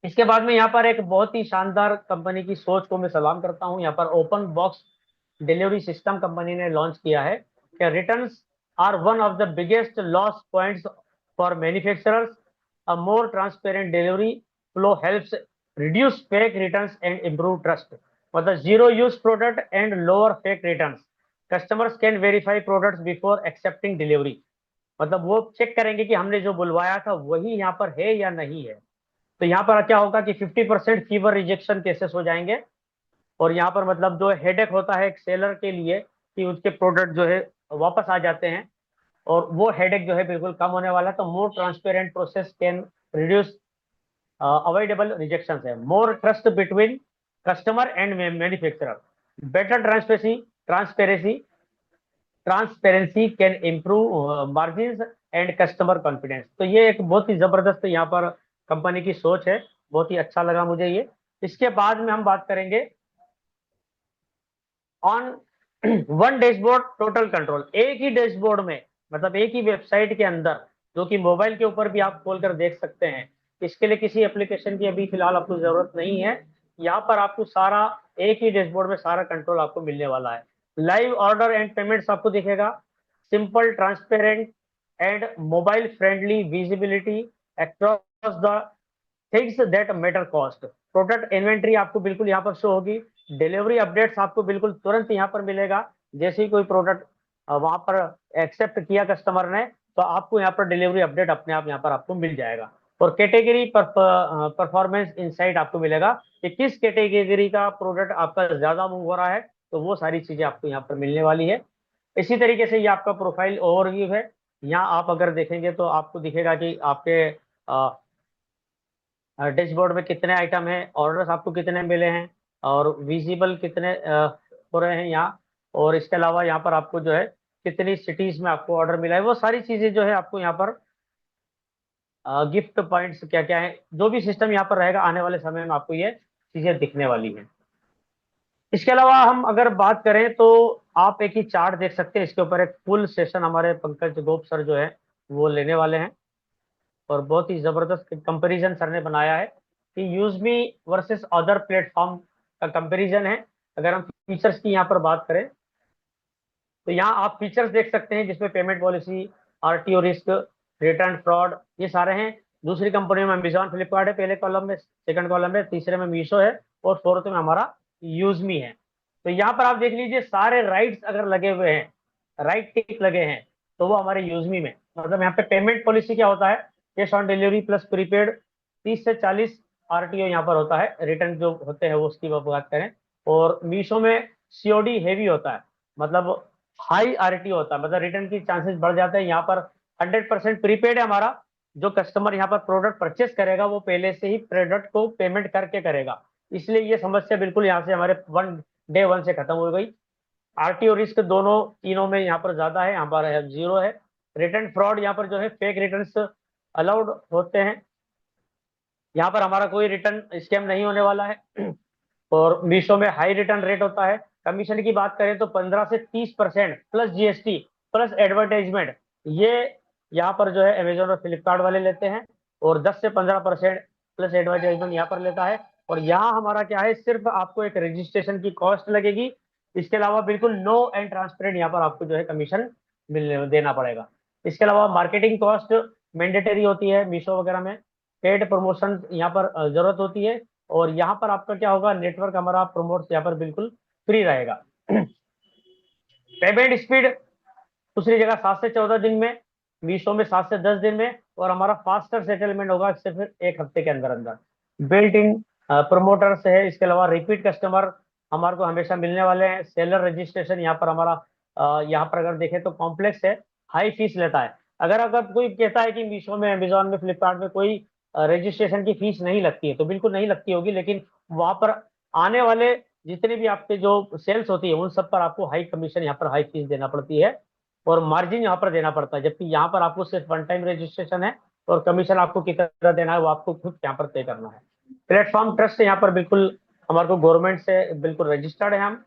इसके बाद में यहाँ पर एक बहुत ही शानदार कंपनी की सोच को मैं सलाम करता हूँ। यहाँ पर open box delivery system company ने लॉन्च किया है कि returns are one of the biggest loss points for manufacturers. A more transparent delivery flow helps reduce fake returns and improve trust, मतलब zero use product and lower fake returns. Customers can verify products before accepting delivery, मतलब वो चेक करेंगे कि हमने जो बुलवाया था वही यहाँ पर है या नहीं है। तो यहाँ पर क्या होगा कि 50% फीवर रिजेक्शन केसेस हो जाएंगे, और यहाँ पर मतलब जो हेडेक होता है एक सेलर के लिए कि उसके प्रोडक्ट जो है वापस आ जाते हैं, और वो हेडेक जो है बिल्कुल कम होने वाला है। तो more transparent process can reduce avoidable rejection है। More trust between customer and manufacturer, better transparency transparency can improve margin and customer confidence. तो ये एक बहुत ही जबरदस्त यहाँ पर कंपनी की सोच है, बहुत ही अच्छा लगा मुझे ये। इसके बाद में हम बात करेंगे on one dashboard total control. एक ही डैशबोर्ड में, मतलब एक ही वेबसाइट के अंदर, जो कि मोबाइल के ऊपर भी आप खोलकर देख सकते हैं, इसके लिए किसी एप्लीकेशन की अभी फिलहाल आपको जरूरत नहीं है। यहाँ पर आपको सारा एक ही डैशबोर्ड में सारा कंट्रोल आपको मिलने वाला है। लाइव ऑर्डर एंड पेमेंट्स आपको दिखेगा, simple transparent and mobile friendly visibility across the things that matter cost. Product inventory आपको बिल्कुल यहाँ पर शो होगी। डिलीवरी अपडेट्स आपको बिल्कुल तुरंत यहाँ पर मिलेगा। जैसे ही कोई प्रोडक्ट वहां पर एक्सेप्ट किया कस्टमर ने, तो आपको यहाँ पर डिलीवरी अपडेट अपने आप यहाँ पर आपको मिल जाएगा। और कैटेगरी परफॉर्मेंस इनसाइट आपको मिलेगा कि किस कैटेगरी का प्रोडक्ट आपका ज्यादा मूव हो रहा है, तो वो सारी चीजें आपको यहाँ पर मिलने वाली है। इसी तरीके से ये आपका प्रोफाइल ओवरव्यू है। यहाँ आप अगर देखेंगे तो आपको दिखेगा कि आपके डैशबोर्ड में कितने आइटम हैं, ऑर्डर्स आपको कितने मिले हैं, और विजिबल कितने हो रहे हैं यहाँ। और इसके अलावा यहाँ पर आपको जो है कितनी सिटीज में आपको ऑर्डर मिला है, वो सारी चीजें जो है आपको यहाँ पर गिफ्ट पॉइंट्स क्या क्या है, जो भी सिस्टम यहाँ पर रहेगा आने वाले समय में आपको ये चीजें दिखने वाली है। इसके अलावा हम अगर बात करें तो आप एक ही चार्ट देख सकते हैं। इसके ऊपर एक फुल सेशन हमारे पंकज गोप सर जो है वो लेने वाले हैं, और बहुत ही जबरदस्त कंपैरिजन सर ने बनाया है कि यूजमी वर्सेस अदर प्लेटफॉर्म का कंपैरिजन है। अगर हम फीचर्स की यहाँ पर बात करें तो यहाँ आप फीचर्स देख सकते हैं, जिसमें payment policy, RTO risk, return fraud, ये सारे हैं। दूसरी कंपनी में अमेजॉन फ्लिपकार्ट है पहले कॉलम में, सेकंड कॉलम में, तीसरे में मीशो है, और फोर्थ में हमारा यूजमी है। तो यहाँ पर आप देख लीजिए सारे राइट्स अगर लगे हुए हैं, राइट टिक लगे हैं, तो वो हमारे यूजमी में, मतलब यहाँ पे पेमेंट पॉलिसी क्या होता है, cash on delivery plus prepaid, 30 से 40 आरटीओ यहाँ पर होता है। रिटर्न जो होते हैं वो उसकी बात करें। और मीशो में सीओडी हेवी होता है, मतलब हाई आरटीओ होता है, मतलब रिटर्न की चांसेस बढ़ जाते हैं। यहाँ पर 100% प्रीपेड है हमारा। जो कस्टमर यहाँ पर प्रोडक्ट परचेस करेगा वो पहले से ही प्रोडक्ट को पेमेंट करके करेगा, इसलिए ये समस्या बिल्कुल यहाँ से हमारे डे वन से खत्म हो गई। आरटीओ रिस्क दोनों तीनों में यहाँ पर ज्यादा है, यहाँ पर जीरो है। रिटर्न फ्रॉड यहाँ पर जो है फेक रिटर्न अलाउड होते हैं, यहाँ पर हमारा कोई रिटर्न स्कैम नहीं होने वाला है। और मीशो में हाई रिटर्न रेट होता है। कमीशन की बात करें तो 15 से 30% प्लस जीएसटी प्लस एडवर्टाइजमेंट, ये यहाँ पर जो है अमेजोन और फ्लिपकार्ट वाले लेते हैं। और 10 से 15% प्लस एडवर्टाइजमेंट यहाँ पर लेता है। और यहाँ हमारा क्या है, सिर्फ आपको एक रजिस्ट्रेशन की कॉस्ट लगेगी। इसके अलावा बिल्कुल नो एंड ट्रांसपेरेंट यहाँ पर आपको जो है कमीशन मिलने देना पड़ेगा। इसके अलावा मार्केटिंग कॉस्ट मैंडेटरी होती है मीशो वगैरह में, पेड प्रमोशन यहाँ पर जरूरत होती है। और यहाँ पर आपका क्या होगा, नेटवर्क हमारा प्रमोट यहाँ पर बिल्कुल फ्री रहेगा। पेमेंट स्पीड दूसरी जगह 7 से 14 दिन में, मीशो में 7 से 10 दिन में, और हमारा फास्टर सेटलमेंट होगा सिर्फ एक हफ्ते के अंदर अंदर। बिल्ट इन प्रमोटर्स है। इसके अलावा रिपीट कस्टमर हमारे को हमेशा मिलने वाले हैं। सेलर रजिस्ट्रेशन यहाँ पर हमारा यहाँ पर अगर देखें तो कॉम्प्लेक्स है, हाई फीस लेता है। अगर अगर कोई कहता है कि मीशो में, अमेजोन में, फ्लिपकार्ट में कोई रजिस्ट्रेशन की फीस नहीं लगती है, तो बिल्कुल नहीं लगती होगी, लेकिन वहां पर आने वाले जितने भी आपके जो सेल्स होती है उन सब पर आपको हाई कमीशन यहाँ पर हाई फीस देना पड़ती है, और मार्जिन यहाँ पर देना पड़ता है। जबकि यहाँ पर आपको सिर्फ वन टाइम रजिस्ट्रेशन है, और कमीशन आपको कितना देना है वो आपको खुद यहाँ पर पे करना है। प्लेटफॉर्म ट्रस्ट यहाँ पर बिल्कुल हमारे को गवर्नमेंट से बिल्कुल रजिस्टर्ड है हम।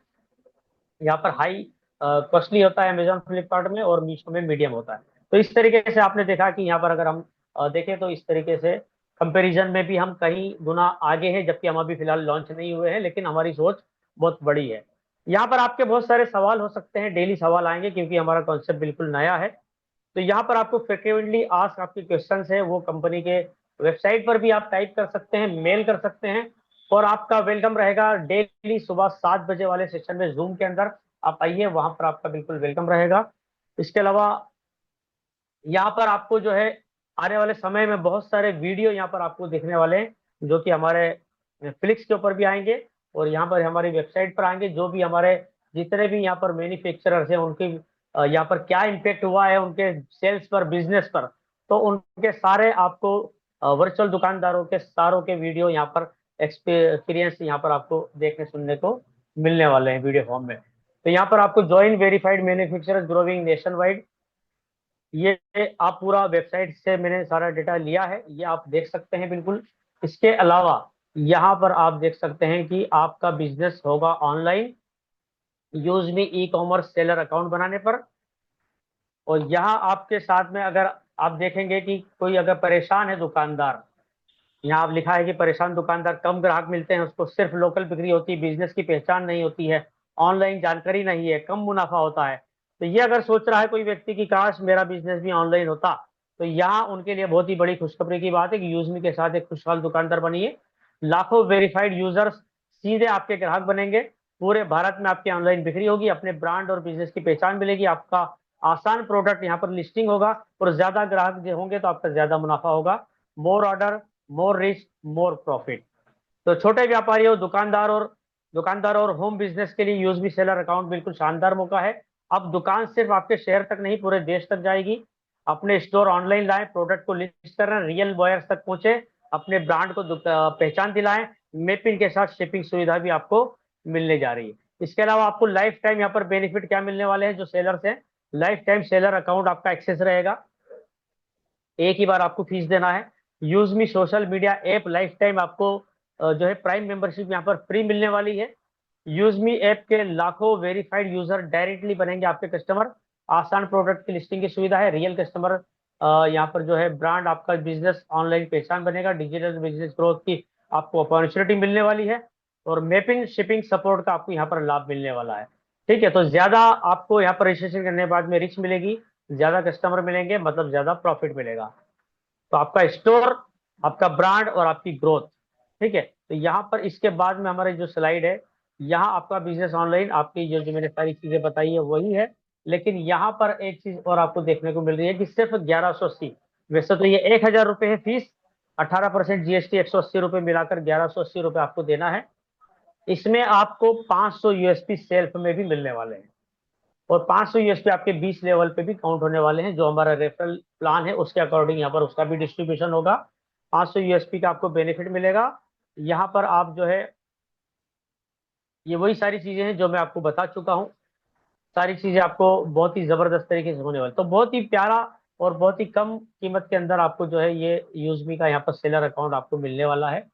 यहाँ पर हाई कॉस्टली होता है अमेजोन फ्लिपकार्ट में, और मीशो में मीडियम होता है। तो इस तरीके से आपने देखा कि यहाँ पर अगर हम देखें तो इस तरीके से कंपैरिजन में भी हम कहीं गुना आगे हैं, जबकि हम अभी फिलहाल लॉन्च नहीं हुए हैं, लेकिन हमारी सोच बहुत बड़ी है। यहाँ पर आपके बहुत सारे सवाल हो सकते हैं, डेली सवाल आएंगे क्योंकि हमारा कॉन्सेप्ट बिल्कुल नया है। तो यहाँ पर आपको फ्रिक्वेंटली आस्क आपके क्वेश्चन है वो कंपनी के वेबसाइट पर भी आप टाइप कर सकते हैं, मेल कर सकते हैं, और आपका वेलकम रहेगा डेली सुबह 7 बजे वाले सेशन में जूम के अंदर। आप आइए, वहां पर आपका बिल्कुल वेलकम रहेगा। इसके अलावा यहाँ पर आपको जो है आने वाले समय में बहुत सारे वीडियो यहाँ पर आपको देखने वाले हैं, जो कि हमारे फ्लिक्स के ऊपर भी आएंगे, और यहाँ पर हमारी वेबसाइट पर आएंगे। जो भी हमारे जितने भी यहाँ पर मैन्युफैक्चरर्स हैं उनके यहाँ पर क्या इम्पेक्ट हुआ है उनके सेल्स पर, बिजनेस पर, तो उनके सारे आपको वर्चुअल दुकानदारों के सारों के वीडियो यहाँ पर एक्सपीरियंस यहाँ पर आपको देखने सुनने को मिलने वाले हैं वीडियो फॉर्म में। तो यहाँ पर आपको join verified manufacturers growing nation wide, ये आप पूरा वेबसाइट से मैंने सारा डेटा लिया है, ये आप देख सकते हैं बिल्कुल। इसके अलावा यहाँ पर आप देख सकते हैं कि आपका बिजनेस होगा ऑनलाइन यूज में ई कॉमर्स सेलर अकाउंट बनाने पर। और यहाँ आपके साथ में अगर आप देखेंगे कि कोई अगर परेशान है दुकानदार, यहाँ आप लिखा है कि परेशान दुकानदार, कम ग्राहक मिलते हैं, उसको सिर्फ लोकल बिक्री होती है, बिजनेस की पहचान नहीं होती है, ऑनलाइन जानकारी नहीं है, कम मुनाफा होता है। तो ये अगर सोच रहा है कोई व्यक्ति कि काश मेरा बिजनेस भी ऑनलाइन होता, तो यहाँ उनके लिए बहुत ही बड़ी खुशखबरी की बात है कि यूजमी के साथ एक खुशहाल दुकानदार बनिए। लाखों वेरीफाइड यूजर्स सीधे आपके ग्राहक बनेंगे। पूरे भारत में आपकी ऑनलाइन बिक्री होगी, अपने ब्रांड और बिजनेस की पहचान मिलेगी, आपका आसान प्रोडक्ट यहाँ पर लिस्टिंग होगा, और ज्यादा ग्राहक जो होंगे तो आपका ज्यादा मुनाफा होगा। More order, more reach, more profit. तो छोटे व्यापारियों, दुकानदार और होम बिजनेस के लिए यूएसबी सेलर अकाउंट बिल्कुल शानदार मौका है। अब दुकान सिर्फ आपके शहर तक नहीं, पूरे देश तक जाएगी। अपने स्टोर ऑनलाइन लाएं, प्रोडक्ट को लिस्ट करें, रियल बॉयर्स तक पहुंचे, अपने ब्रांड को पहचान दिलाएं। मैपिंग के साथ शिपिंग सुविधा भी आपको मिलने जा रही है। इसके अलावा आपको लाइफ टाइम यहाँ पर बेनिफिट क्या मिलने वाले हैं जो सेलर्स हैं। लाइफ टाइम सेलर अकाउंट आपका एक्सेस रहेगा, एक ही बार आपको फीस देना है। Use me social media app life time आपको जो है प्राइम मेंबरशिप यहाँ पर फ्री मिलने वाली है। यूज मी ऐप के लाखों वेरीफाइड यूजर डायरेक्टली बनेंगे आपके कस्टमर। आसान प्रोडक्ट की लिस्टिंग की सुविधा है, रियल कस्टमर यहाँ पर जो है ब्रांड, आपका बिजनेस ऑनलाइन पहचान बनेगा, डिजिटल बिजनेस ग्रोथ की आपको अपॉर्चुनिटी मिलने वाली है, और मैपिंग शिपिंग सपोर्ट का आपको यहाँ पर लाभ मिलने वाला है। ठीक है, तो ज्यादा आपको यहाँ पर रजिस्ट्रेशन करने के बाद में रिच मिलेगी, ज्यादा कस्टमर मिलेंगे, मतलब ज्यादा प्रॉफिट मिलेगा। तो आपका स्टोर, आपका ब्रांड और आपकी ग्रोथ। ठीक है, तो यहाँ पर इसके बाद में हमारी जो स्लाइड है, यहाँ आपका बिजनेस ऑनलाइन, आपकी जो जो मैंने सारी चीजें बताई है वही है, लेकिन यहाँ पर एक चीज और आपको देखने को मिल रही है कि सिर्फ 1180, वैसे तो ये 1000 रुपये है फीस, 18% जीएसटी, 180 रुपये मिलाकर 1180 रुपये आपको देना है। इसमें आपको 500 यूएसपी सेल्फ में भी मिलने वाले हैं, और 500 यूएसपी आपके 20 लेवल पे भी काउंट होने वाले हैं। जो हमारा रेफरल प्लान है उसके अकॉर्डिंग यहाँ पर उसका भी डिस्ट्रीब्यूशन होगा। 500 यूएसपी का आपको बेनिफिट मिलेगा। यहाँ पर आप जो है, ये वही सारी चीजें हैं जो मैं आपको बता चुका हूँ। सारी चीजें आपको बहुत ही जबरदस्त तरीके से होने वाली, तो बहुत ही प्यारा और बहुत ही कम कीमत के अंदर आपको जो है ये यूजमी का यहाँ पर सेलर अकाउंट आपको मिलने वाला है।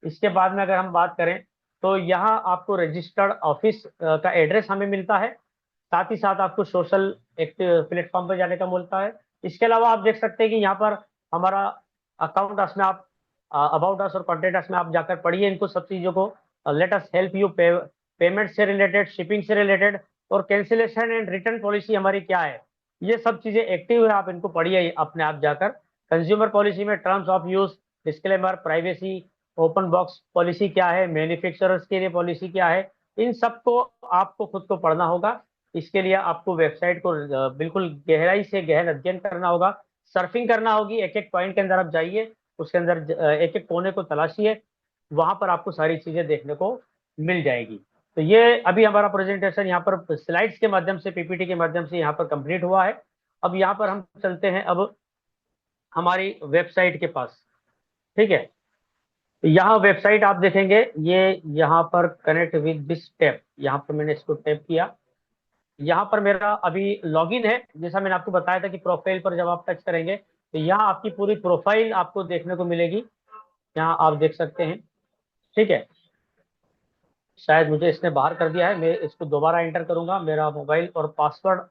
इसके बाद में अगर हम बात करें, तो यहाँ आपको रजिस्टर्ड ऑफिस का एड्रेस हमें मिलता है, साथ ही साथ आपको सोशल एक प्लेटफॉर्म पर जाने का मिलता है। इसके अलावा आप देख सकते हैं कि यहाँ पर हमारा अकाउंट अस में आप अबाउट अस और कॉन्टेक्ट अस में आप जाकर पढ़िए इनको सब चीजों को। Let us help you, payment से रिलेटेड, शिपिंग से रिलेटेड, और कैंसिलेशन एंड रिटर्न पॉलिसी हमारी क्या है, ये सब चीजें एक्टिव है, आप इनको पढ़िए अपने आप जाकर। कंज्यूमर पॉलिसी में terms of use, disclaimer, privacy, open box policy क्या है, मैन्युफैक्चरर्स के लिए पॉलिसी क्या है, इन सबको आपको खुद को पढ़ना होगा। इसके लिए आपको वेबसाइट को बिल्कुल गहराई से गहन अध्ययन करना होगा, सर्फिंग करना होगी, एक एक पॉइंट के अंदर आप जाइए, उसके अंदर एक एक कोने को तलाशिए, वहां पर आपको सारी चीजें देखने को मिल जाएगी। तो ये अभी हमारा प्रेजेंटेशन यहाँ पर स्लाइड्स के माध्यम से, पीपीटी के माध्यम से यहाँ पर कंप्लीट हुआ है। अब यहाँ पर हम चलते हैं अब हमारी वेबसाइट के पास। ठीक है, तो यहाँ वेबसाइट आप देखेंगे, ये यहाँ पर कनेक्ट विद दिस टैब, यहाँ पर मैंने इसको टैप किया। यहाँ पर मेरा अभी लॉगिन है, जैसा मैंने आपको बताया था कि प्रोफाइल पर जब आप टच करेंगे तो यहाँ आपकी पूरी प्रोफाइल आपको देखने को मिलेगी, यहाँ आप देख सकते हैं। ठीक है, शायद मुझे इसने बाहर कर दिया है, मैं इसको दोबारा एंटर करूंगा, मेरा मोबाइल और पासवर्ड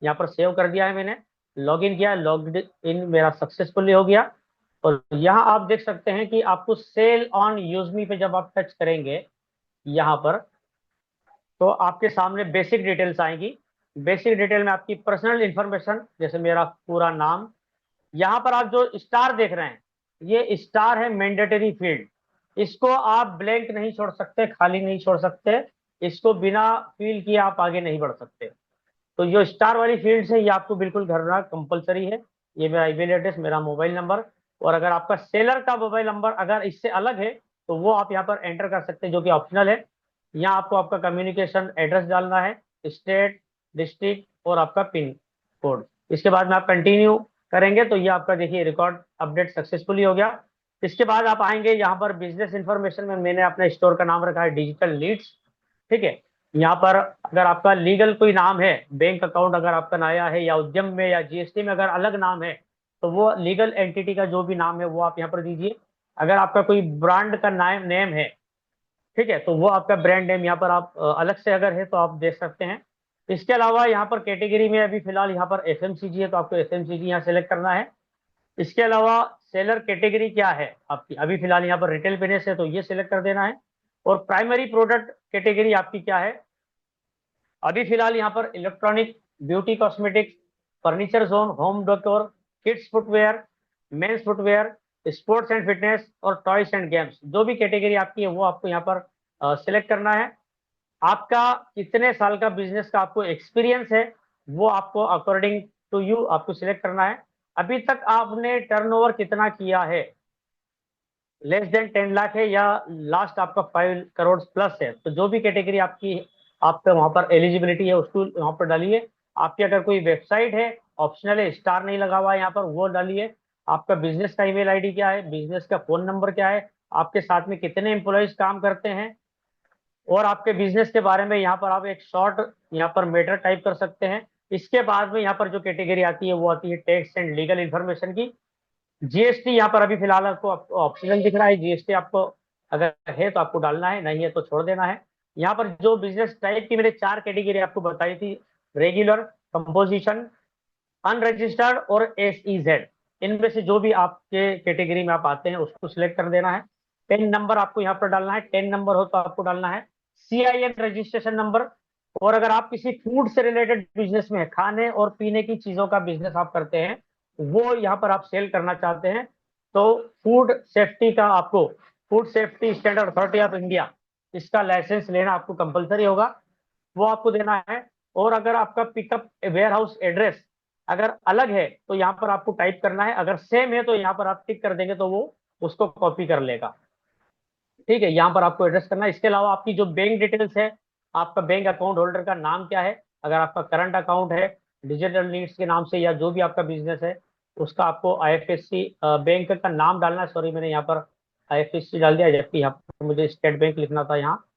यहाँ पर सेव कर दिया है मैंने, लॉगिन किया, लॉग्ड इन मेरा सक्सेसफुली हो गया। और यहाँ आप देख सकते हैं कि आपको सेल ऑन यूजमी पे जब आप टच करेंगे यहाँ पर, तो आपके सामने बेसिक डिटेल्स आएंगी। बेसिक डिटेल में आपकी पर्सनल इंफॉर्मेशन, जैसे मेरा पूरा नाम, यहाँ पर आप जो स्टार देख रहे हैं, ये स्टार है मैंडेटरी फील्ड, इसको आप ब्लैंक नहीं छोड़ सकते, खाली नहीं छोड़ सकते, इसको बिना फिल किए आप आगे नहीं बढ़ सकते। तो जो स्टार वाली फील्ड है ये आपको बिल्कुल भरना कंपलसरी है। ये मेरा ईमेल एड्रेस, मेरा मोबाइल नंबर, और अगर आपका सेलर का मोबाइल नंबर अगर इससे अलग है तो वो आप यहाँ पर एंटर कर सकते हैं, जो कि ऑप्शनल है। यहाँ आपको आपका कम्युनिकेशन एड्रेस डालना है, स्टेट, डिस्ट्रिक्ट और आपका पिन कोड। इसके बाद में आप कंटिन्यू करेंगे तो ये आपका देखिए रिकॉर्ड अपडेट सक्सेसफुली हो गया। इसके बाद आप आएंगे यहाँ पर बिजनेस इंफॉर्मेशन में, मैंने अपने स्टोर का नाम रखा है डिजिटल लीड्स। ठीक है, यहाँ पर अगर आपका लीगल कोई नाम है, बैंक अकाउंट अगर आपका नया है, या उद्यम में या जीएसटी में अगर अलग नाम है, तो वो लीगल एंटिटी का जो भी नाम है वो आप यहाँ पर दीजिए। अगर आपका कोई ब्रांड का नेम है, ठीक है, तो वो आपका ब्रांड नेम यहाँ पर आप अलग से अगर है तो आप देख सकते हैं। इसके अलावा यहाँ पर कैटेगरी में अभी फिलहाल यहाँ पर एफएमसीजी है, तो आपको एफएमसीजी यहाँ सेलेक्ट करना है। इसके अलावा सेलर कैटेगरी क्या है आपकी, अभी फिलहाल यहाँ पर रिटेल बिजनेस है तो ये सिलेक्ट कर देना है। और प्राइमरी प्रोडक्ट कैटेगरी आपकी क्या है, अभी फिलहाल यहाँ पर electronic, beauty cosmetics, furniture zone, home decor, kids footwear, mens footwear, sports and fitness और टॉयज एंड गेम्स, जो भी कैटेगरी आपकी है वो आपको यहाँ पर सिलेक्ट करना है। आपका कितने साल का बिजनेस का आपको एक्सपीरियंस है वो आपको अकॉर्डिंग टू यू आपको सिलेक्ट करना है। अभी तक आपने टर्नओवर कितना किया है, लेस देन 10 लाख है या लास्ट आपका 5 करोड़ प्लस है, तो जो भी कैटेगरी आपकी आपका वहां पर एलिजिबिलिटी है उसको वहां पर डालिए। आपकी अगर कोई वेबसाइट है, ऑप्शनल है, स्टार नहीं लगा हुआ है यहाँ पर, वो डालिए। आपका बिजनेस का ईमेल आईडी क्या है, बिजनेस का फोन नंबर क्या है, आपके साथ में कितने एम्प्लॉयज काम करते हैं, और आपके बिजनेस के बारे में यहाँ पर आप एक शॉर्ट यहाँ पर मैटर टाइप कर सकते हैं। इसके बाद में यहाँ पर जो कैटेगरी आती है वो आती है टैक्स एंड लीगल इन्फॉर्मेशन की। जीएसटी यहाँ पर अभी फिलहाल आपको ऑप्शनल दिख रहा है, जीएसटी आपको अगर है तो आपको डालना है, नहीं है तो छोड़ देना है। यहाँ पर जो बिजनेस टाइप की मैंने 4 कैटेगरी आपको बताई थी, रेगुलर, कंपोजिशन, अनरजिस्टर्ड और SEZ, इनमें से जो भी आपके कैटेगरी में आप आते हैं उसको सिलेक्ट कर देना है। 10 नंबर आपको यहाँ पर डालना है, 10 नंबर हो तो आपको डालना है CIN रजिस्ट्रेशन नंबर। और अगर आप किसी फूड से रिलेटेड बिजनेस में है, खाने और पीने की चीजों का बिजनेस आप करते हैं, वो यहाँ पर आप सेल करना चाहते हैं, तो फूड सेफ्टी का आपको, food safety standard authority of India, इसका लाइसेंस लेना आपको कंपलसरी होगा, वो आपको देना है। और अगर आपका पिकअप वेयर हाउस एड्रेस अगर अलग है तो यहाँ पर आपको टाइप करना है, अगर सेम है तो यहाँ पर आप टिक कर देंगे तो वो उसको कॉपी कर लेगा। ठीक है, यहाँ पर आपको एड्रेस करना है। इसके अलावा आपकी जो बैंक डिटेल्स है, आपका बैंक अकाउंट होल्डर का नाम क्या है, अगर आपका करंट अकाउंट है डिजिटल नीड्स के नाम से या जो भी आपका बिजनेस है उसका आपको IFSC बैंक का नाम डालना है। सॉरी, मैंने यहाँ पर IFSC डाल दिया, जबकि यहाँ पर मुझे स्टेट बैंक लिखना था। यहाँ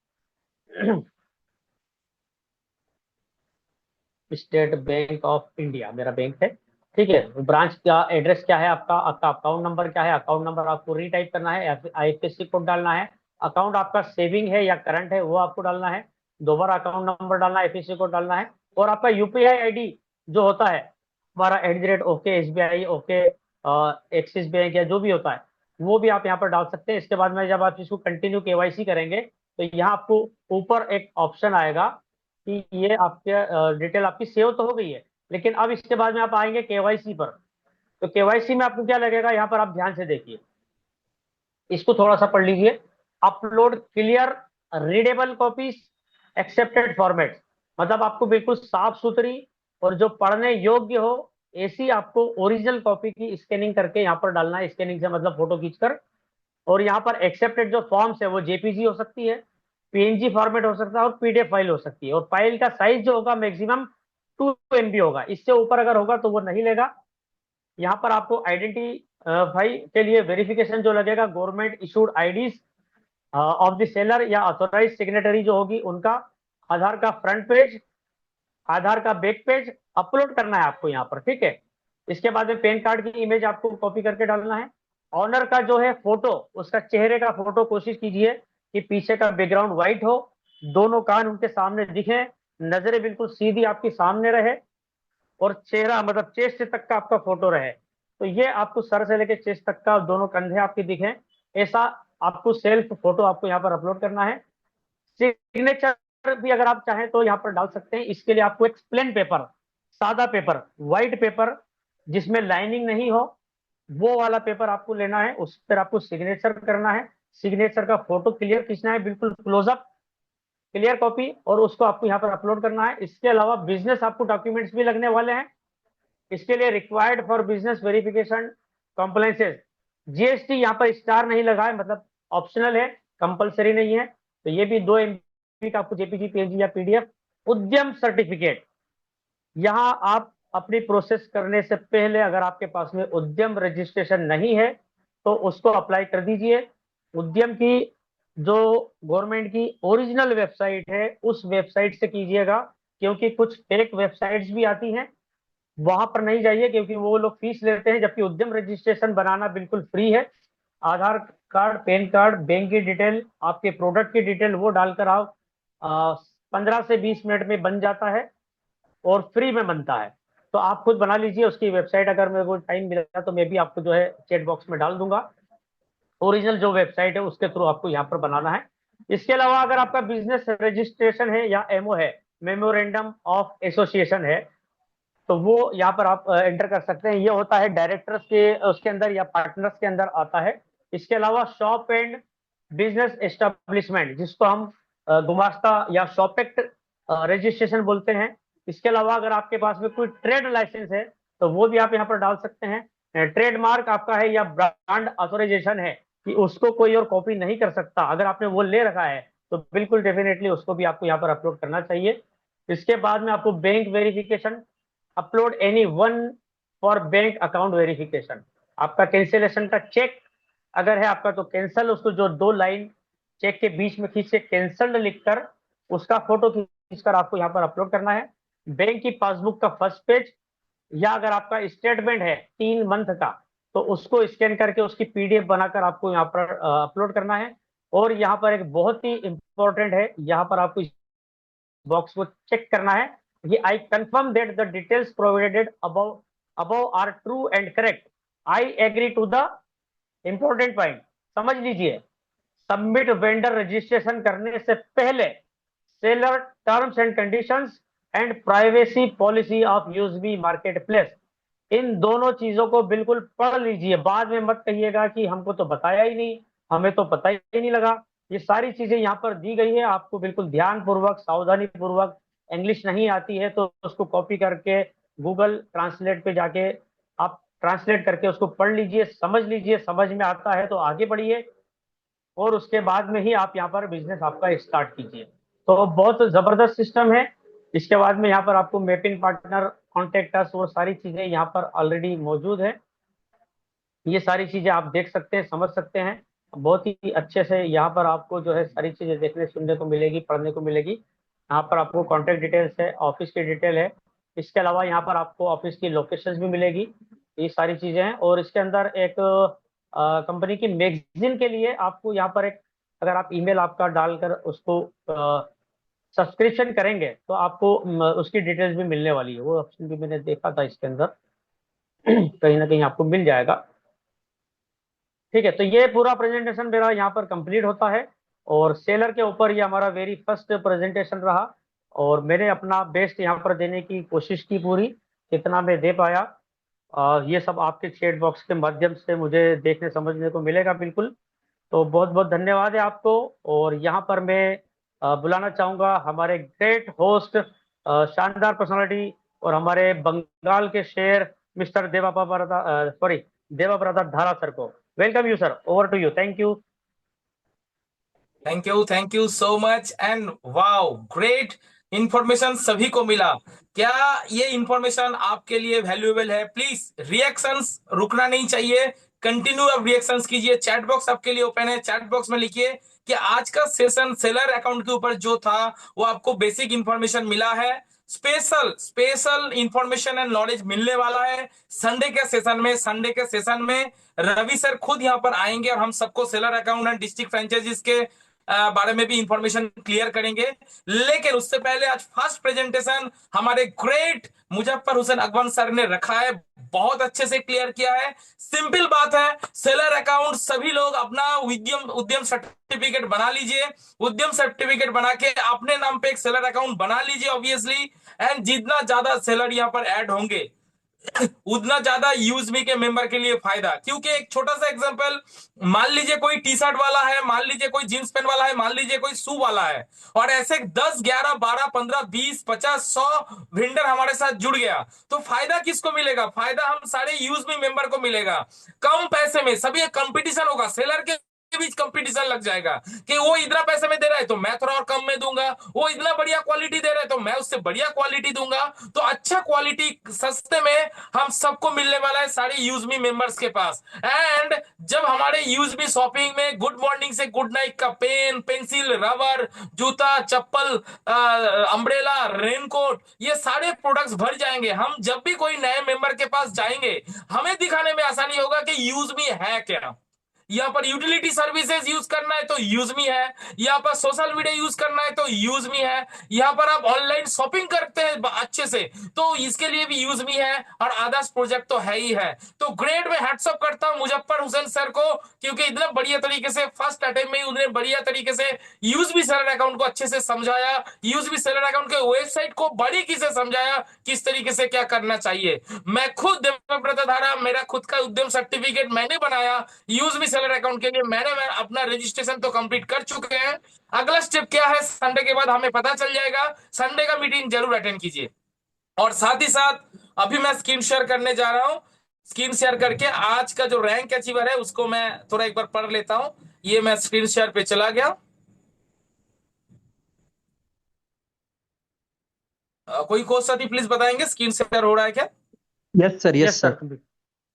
स्टेट बैंक ऑफ इंडिया मेरा बैंक है। ठीक है, ब्रांच का एड्रेस क्या है आपका, आपका अकाउंट नंबर क्या है, अकाउंट नंबर आपको रीटाइप करना है या फिर IFSC कोड डालना है। अकाउंट आपका सेविंग है या करंट है वो आपको डालना है, दोबारा अकाउंट नंबर डालना है, IFSC कोड डालना है। और आपका UPI ID जो होता है हमारा @okay SBI okay axis bank या जो भी होता है वो भी आप यहाँ पर डाल सकते हैं। इसके बाद में जब आप इसको कंटिन्यू KYC करेंगे तो यहाँ आपको ऊपर एक ऑप्शन आएगा कि ये आपके डिटेल आपकी सेव तो हो गई है, लेकिन अब इसके बाद में आप आएंगे KYC पर। तो KYC में आपको क्या लगेगा, यहाँ पर आप ध्यान से देखिए, इसको थोड़ा सा पढ़ लीजिए। Upload clear readable copies accepted format, मतलब आपको बिल्कुल साफ सुथरी और जो पढ़ने योग्य हो ऐसी आपको ओरिजिनल कॉपी की स्कैनिंग करके यहाँ पर डालना है। स्कैनिंग से मतलब फोटो खींचकर। और यहाँ पर एक्सेप्टेड जो फॉर्म्स है वो JPG हो सकती है, PNG फॉर्मेट हो सकता है और PDF फाइल हो सकती है। और फाइल का साइज जो होगा मैक्सिमम 2 MB होगा, इससे ऊपर अगर होगा तो वो नहीं लेगा। यहाँ पर आपको आइडेंटिफाई के लिए वेरिफिकेशन जो लगेगा, government issued IDs of the seller या ऑथोराइज सिग्नेटरी जो होगी उनका, आधार का फ्रंट पेज, आधार का बैक पेज अपलोड करना है आपको यहाँ पर। ठीक है, इसके बाद में पैन कार्ड की इमेज आपको कॉपी करके डालना है। ऑनर का जो है फोटो, उसका चेहरे का फोटो कोशिश कीजिए कि पीछे का बैकग्राउंड व्हाइट हो, दोनों कान उनके सामने दिखे, नजरें बिल्कुल सीधी आपकी सामने रहे और चेहरा मतलब चेस्ट तक का आपका फोटो रहे। तो ये आपको सर से लेकर चेस्ट तक का दोनों कंधे आपके दिखे, ऐसा आपको सेल्फ फोटो आपको यहाँ पर अपलोड करना है। सिग्नेचर भी अगर आप चाहें तो यहाँ पर डाल सकते हैं। इसके लिए आपको एक प्लेन पेपर, सादा पेपर, व्हाइट पेपर जिसमें लाइनिंग नहीं हो, वो वाला पेपर आपको लेना है, उस पर आपको सिग्नेचर करना है। सिग्नेचर का फोटो क्लियर खींचना है, बिल्कुल क्लोजअप क्लियर कॉपी, और उसको आपको यहाँ पर अपलोड करना है। इसके अलावा बिजनेस आपको डॉक्यूमेंट्स भी लगने वाले हैं। इसके लिए required for business verification compliances, GST यहाँ पर स्टार नहीं लगा है, मतलब ऑप्शनल है, कंपलसरी नहीं है। तो ये भी 2 MB का आपको JPG PNG या PDF। उद्यम सर्टिफिकेट, यहाँ आप अपनी प्रोसेस करने से पहले अगर आपके पास में उद्यम रजिस्ट्रेशन नहीं है तो उसको अप्लाई कर दीजिए। उद्यम की जो गवर्नमेंट की ओरिजिनल वेबसाइट है उस वेबसाइट से कीजिएगा, क्योंकि कुछ फेक वेबसाइट्स भी आती हैं, वहां पर नहीं जाइए क्योंकि वो लोग फीस लेते हैं, जबकि उद्यम रजिस्ट्रेशन बनाना बिल्कुल फ्री है। आधार कार्ड, पैन कार्ड, बैंक की डिटेल, आपके प्रोडक्ट की डिटेल वो डालकर आप 15 से 20 मिनट में बन जाता है और फ्री में बनता है। तो आप खुद बना लीजिए उसकी वेबसाइट, अगर मेरे को टाइम मिला तो मैं भी आपको जो है चैट बॉक्स में डाल दूंगा। ओरिजिनल जो वेबसाइट है उसके थ्रू आपको यहाँ पर बनाना है। इसके अलावा अगर आपका बिजनेस रजिस्ट्रेशन है या एमओ है, मेमोरेंडम ऑफ एसोसिएशन है, तो वो यहाँ पर आप एंटर कर सकते हैं। ये होता है डायरेक्टर्स के उसके अंदर या पार्टनर्स के अंदर आता है। इसके अलावा शॉप एंड बिजनेस एस्टेब्लिशमेंट, जिसको हम गुमास्ता या शॉप एक्ट रजिस्ट्रेशन बोलते हैं। इसके अलावा अगर आपके पास में कोई ट्रेड लाइसेंस है तो वो भी आप यहाँ पर डाल सकते हैं। ट्रेडमार्क आपका है या ब्रांड ऑथोराइजेशन है कि उसको कोई और कॉपी नहीं कर सकता, अगर आपने वो ले रखा है तो बिल्कुल डेफिनेटली उसको भी आपको यहाँ पर अपलोड करना चाहिए। इसके बाद में आपको bank verification, upload any one for bank account verification. आपका कैंसिलेशन का चेक अगर है आपका तो कैंसल, उसको जो 2 लाइन चेक के बीच में खींच के कैंसल्ड लिखकर उसका फोटो खींचकर आपको यहाँ पर अपलोड करना है। बैंक की पासबुक का फर्स्ट पेज, या अगर आपका स्टेटमेंट है 3 मंथ का तो उसको स्कैन करके उसकी पीडीएफ बनाकर आपको यहाँ पर अपलोड करना है। और यहाँ पर एक बहुत ही इंपॉर्टेंट है, यहाँ पर आपको बॉक्स को चेक करना है कि I confirm that the details provided above above are true and correct, I agree to the important point, समझ लीजिए। सबमिट वेंडर रजिस्ट्रेशन करने से पहले seller terms and conditions and privacy policy of यूजबी मार्केट प्लेस, इन दोनों चीजों को बिल्कुल पढ़ लीजिए। बाद में मत कहिएगा कि हमको तो बताया ही नहीं, हमें तो पता ही नहीं लगा। ये सारी चीजें यहाँ पर दी गई है, आपको बिल्कुल ध्यान पूर्वक सावधानी पूर्वक, इंग्लिश नहीं आती है तो उसको कॉपी करके गूगल ट्रांसलेट पे जाके आप ट्रांसलेट करके उसको पढ़ लीजिए, समझ लीजिए। समझ में आता है तो आगे बढ़िए और उसके बाद में ही आप यहाँ पर बिजनेस आपका स्टार्ट कीजिए। तो बहुत जबरदस्त सिस्टम है। इसके बाद में यहाँ पर आपको मैपिंग पार्टनर, कॉन्टेक्ट अस, वो सारी चीजें यहाँ पर ऑलरेडी मौजूद है। ये सारी चीजें आप देख सकते हैं, समझ सकते हैं बहुत ही अच्छे से। यहाँ पर आपको जो है सारी चीजें देखने सुनने को मिलेगी, पढ़ने को मिलेगी। यहाँ पर आपको कॉन्टेक्ट डिटेल्स है, ऑफिस की डिटेल है। इसके अलावा यहाँ पर आपको ऑफिस की लोकेशन भी मिलेगी, ये सारी चीजें हैं। और इसके अंदर एक कंपनी की मैगजीन के लिए आपको यहाँ पर एक, अगर आप ईमेल आपका डालकर उसको सब्सक्रिप्शन करेंगे तो आपको उसकी डिटेल्स भी मिलने वाली है। वो ऑप्शन भी मैंने देखा था इसके अंदर कहीं ना कहीं आपको मिल जाएगा। ठीक है, तो ये पूरा प्रेजेंटेशन मेरा यहाँ पर कंप्लीट होता है और सेलर के ऊपर ये हमारा वेरी फर्स्ट प्रेजेंटेशन रहा और मैंने अपना बेस्ट यहाँ पर देने की कोशिश की पूरी, कितना मैं दे पाया। ये सब आपके चैट बॉक्स के माध्यम से मुझे देखने समझने को मिलेगा बिल्कुल। तो बहुत बहुत धन्यवाद है आपको। और यहाँ पर मैं बुलाना चाहूंगा हमारे ग्रेट होस्ट, शानदार पर्सनालिटी और हमारे बंगाल के शेर मिस्टर देवा प्रसाद धारा सर को। Welcome you sir, over to you, thank you. Thank you so much and wow great information सभी को मिला। क्या ये इंफॉर्मेशन आपके लिए वैल्यूएबल है? प्लीज रिएक्शंस रुकना नहीं चाहिए, कंटिन्यू आप रिएक्शंस कीजिए। चैट बॉक्स आपके लिए ओपन है, चैट बॉक्स में लिखिए कि आज का सेशन सेलर अकाउंट के ऊपर जो था वो आपको बेसिक इंफॉर्मेशन मिला है। Special special information and knowledge मिलने वाला है संडे के सेशन में रवि सर खुद यहां पर आएंगे और हम सबको seller account and district franchises के बारे में भी इंफॉर्मेशन क्लियर करेंगे। लेकिन उससे पहले आज फर्स्ट प्रेजेंटेशन हमारे ग्रेट मुजफ्फर हुसैन अकबर सर ने रखा है, बहुत अच्छे से क्लियर किया है। सिंपल बात है, सेलर अकाउंट सभी लोग अपना उद्यम उद्यम सर्टिफिकेट बना लीजिए। उद्यम सर्टिफिकेट बना के अपने नाम पे एक सेलर अकाउंट बना लीजिए ऑब्वियसली। एंड जितना ज्यादा सेलर यहां पर ऐड होंगे उतना ज्यादा यूजमी के मेंबर के लिए फायदा। क्योंकि एक छोटा सा एग्जांपल, मान लीजिए कोई टी शर्ट वाला है, मान लीजिए कोई जींस पैंट वाला है, मान लीजिए कोई शू वाला है, और ऐसे 10 11 12 15 20 50 100 वेंडर हमारे साथ जुड़ गया, तो फायदा किसको मिलेगा? फायदा हम सारे यूजमी मेंबर को मिलेगा। कम पैसे में सभी कंपटीशन होगा, सेलर के बीच कंपटीशन लग जाएगा कि वो इतना पैसे में दे रहा है तो मैं थोड़ा और कम में दूंगा, वो इतना बढ़िया क्वालिटी दे रहा है तो मैं उससे बढ़िया क्वालिटी दूंगा। तो अच्छा क्वालिटी सस्ते में हम सबको मिलने वाला है सारे यूजमी मेंबर्स के पास। एंड जब हमारे यूजमी शॉपिंग में गुड मॉर्निंग से गुड नाइट का पेन, पेंसिल, रबर, जूता, चप्पल, अम्ब्रेला, रेनकोट, ये सारे प्रोडक्ट्स भर जाएंगे। हम जब भी कोई नए मेंबर के पास जाएंगे हमें दिखाने में आसानी होगा कि यूजमी है क्या। यहाँ पर यूटिलिटी सर्विसेज यूज करना है तो यूज मी है, यहाँ पर सोशल मीडिया यूज करना है तो यूज मी है, यहाँ पर आप ऑनलाइन शॉपिंग करते हैं अच्छे से तो इसके लिए भी यूज मी है, और आदर्श प्रोजेक्ट तो है ही है। तो ग्रेड में हैट्सअप करता हूं मुजफ्फर हुसैन सर को, क्योंकि इतना बढ़िया तरीके से फर्स्ट अटेम्प्ट में ही उन्होंने बढ़िया तरीके से यूज भी सेलर अकाउंट को अच्छे से समझाया, यूज भी सेलर अकाउंट के वेबसाइट को बारीकी से समझाया किस तरीके से क्या करना चाहिए। मैं खुद देवव्रत धारा, मेरा खुद का उद्यम सर्टिफिकेट मैंने बनाया यूज भी सेलर अकाउंट के लिए, मैं अपना रजिस्ट्रेशन तो कंप्लीट कर चुके हैं। अगला स्टेप क्या है संडे के बाद हमें पता चल जाएगा, संडे का मीटिंग जरूर अटेंड कीजिए। और साथ ही साथ अभी मैं स्क्रीन शेयर करने जा रहा हूं, स्क्रीन शेयर करके आज का जो रैंक अचीवर है उसको मैं थोड़ा एक बार पढ़ लेता हूं। ये मैं स्क्रीन शेयर पे चला गया। कोई कोच साथी प्लीज बताएंगे स्क्रीन शेयर हो रहा है क्या? Yes sir, yes yes sir, sir. Complete.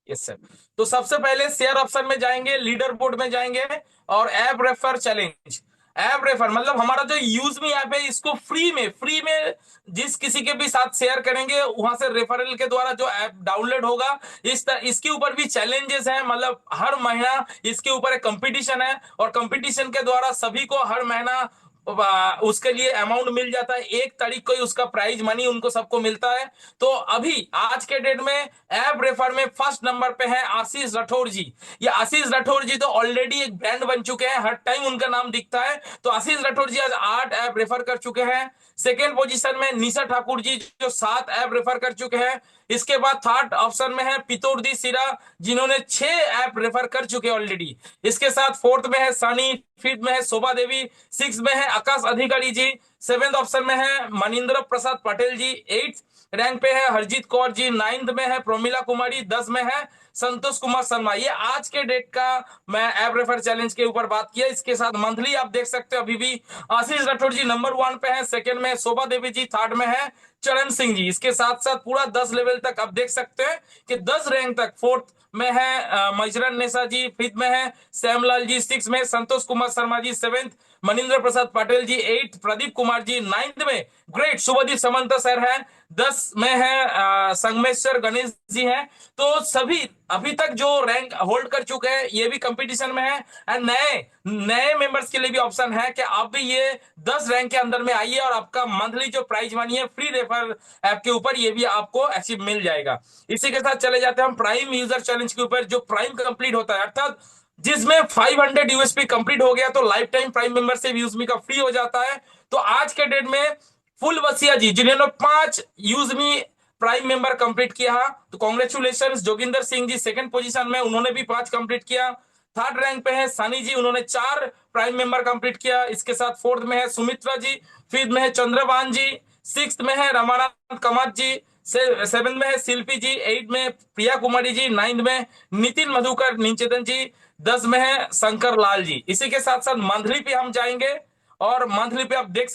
Yes sir. तो सबसे पहले शेयर ऑप्शन में जाएंगे, लीडर बोर्ड में जाएंगे और app refer challenge. App refer मतलब हमारा जो यूज मी ऐप है इसको फ्री में जिस किसी के भी साथ शेयर करेंगे वहां से रेफरल के द्वारा जो ऐप डाउनलोड होगा, इसके ऊपर भी चैलेंजेस हैं, मतलब हर महीना इसके ऊपर एक कंपटीशन है और कंपटीशन के द्वारा सभी को हर महीना उसके लिए अमाउंट मिल जाता है, 1 तारीख को ही उसका प्राइज मनी उनको सबको मिलता है। तो अभी आज के डेट में ऐप रेफर में फर्स्ट नंबर पे है आशीष राठौर जी। ये आशीष राठौर जी तो ऑलरेडी एक ब्रांड बन चुके हैं, हर टाइम उनका नाम दिखता है। तो आशीष राठौर जी आज 8 ऐप रेफर कर चुके हैं। सेकेंड पोजीशन में निशा ठाकुर जी जो 7 ऐप रेफर कर चुके हैं। इसके बाद थर्ड ऑप्शन में है पितोरदी सिरा जिन्होंने 6 ऐप रेफर कर चुके हैं ऑलरेडी। इसके साथ फोर्थ में है सानी, फिफ्थ में है शोभा देवी, सिक्स में है आकाश अधिकारी जी, सेवेंथ ऑप्शन में है मनिंद्र प्रसाद पटेल जी, एट्थ रैंक पे है हरजीत कौर जी, नाइन्थ में है प्रोमिला कुमारी, 10 में है संतोष कुमार शर्मा। ये आज के डेट का मैं ऐप रेफर चैलेंज के ऊपर बात किया। इसके साथ मंथली आप देख सकते हो अभी भी आशीष राठौर जी नंबर 1 पे है, सेकंड में शोभा देवी जी, थर्ड में है चरण सिंह जी। इसके साथ साथ पूरा 10 लेवल तक आप देख सकते हैं कि 10 रैंक तक, फोर्थ में है मजरन नेसा जी, फिफ्थ में है श्यामलाल जी, सिक्स में संतोष कुमार शर्मा जी, सेवेंथ मनिंद्र प्रसाद पटेल जी, एट्थ प्रदीप कुमार जी, नाइन्थ में ग्रेट शुभदीप समंत सर है, 10 में है संगमेश्वर गणेश जी हैं। तो सभी अभी तक जो रैंक होल्ड कर चुके हैं ये भी कंपटीशन में है। एंड नए नए मेंबर्स के लिए भी ऑप्शन है कि आप भी ये 10 रैंक के अंदर में आइए और आपका मंथली जो प्राइज मनी है फ्री रेफर ऐप के ऊपर ये भी आपको अचीव मिल जाएगा। इसी के साथ चले जाते हैं हम प्राइम यूजर चैलेंज के ऊपर। जो प्राइम कंप्लीट होता है अर्थात जिसमें 500 यूएसपी कंप्लीट हो गया तो लाइफ टाइम प्राइम मेंबरशिप यूजमी का फ्री हो जाता है। तो आज के डेट में फुल वसिया जी जिन्होंने 5 यूजमी प्राइम मेंबर कंप्लीट किया, तो congratulation. Joginder Singh ji second position में, उन्होंने भी 5 कंप्लीट किया। थर्ड रैंक पे है सानी जी, उन्होंने 4 प्राइम मेंबर कंप्लीट किया। इसके साथ फोर्थ में है सुमित्रा जी, फिफ्थ में है चंद्रभान जी, सिक्स में है रमानाथ कमात जी, सेवन में है शिल्पी जी, 8 में प्रिया कुमारी जी, 9 में नितिन मधुकर निचेतन जी, 10 में है शंकर लाल जी। इसी के साथ साथ मंथली पे हम जाएंगे और मंथली पे आप देख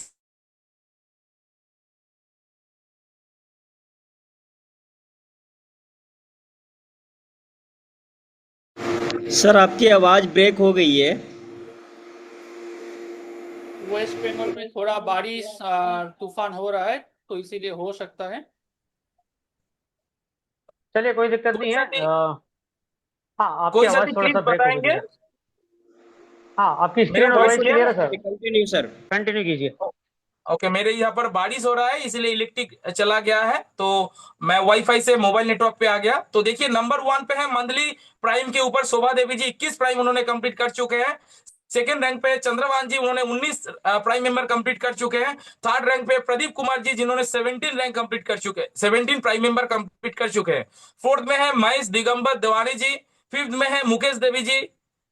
सर आपकी आवाज ब्रेक हो गई है। वेस्ट बंगाल में थोड़ा बारिश तूफान हो रहा है तो इसीलिए हो सकता है। चलिए कोई दिक्कत नहीं है। हाँ, आपकी कोई आवाज साथी थोड़ा प्लीज सा ब्रेक हो बताएंगे। गई। हाँ, आपकी मेरा स्क्रीन और वॉइस वॉइस क्लियर क्लियर है है? Sir, continue sir. कंटिन्यू कीजिए। ओके, मेरे यहाँ पर बारिश हो रहा है इसलिए इलेक्ट्रिक चला गया है, तो मैं वाईफाई से मोबाइल नेटवर्क पे आ गया। तो देखिए नंबर 1 पे है मंथली प्राइम के ऊपर शोभा देवी जी, 21 प्राइम उन्होंने कंप्लीट कर चुके हैं। सेकंड रैंक पे चंद्रभान जी, उन्होंने 19 प्राइम मेंबर कंप्लीट कर चुके हैं। थर्ड रैंक पे प्रदीप कुमार जी जिन्होंने 17 रैंक कंप्लीट कर चुके हैं, 17 प्राइम मेंबर कंप्लीट कर चुके हैं। फोर्थ में है महेश दिगंबर देवानी जी, फिफ्थ में है मुकेश देवी जी,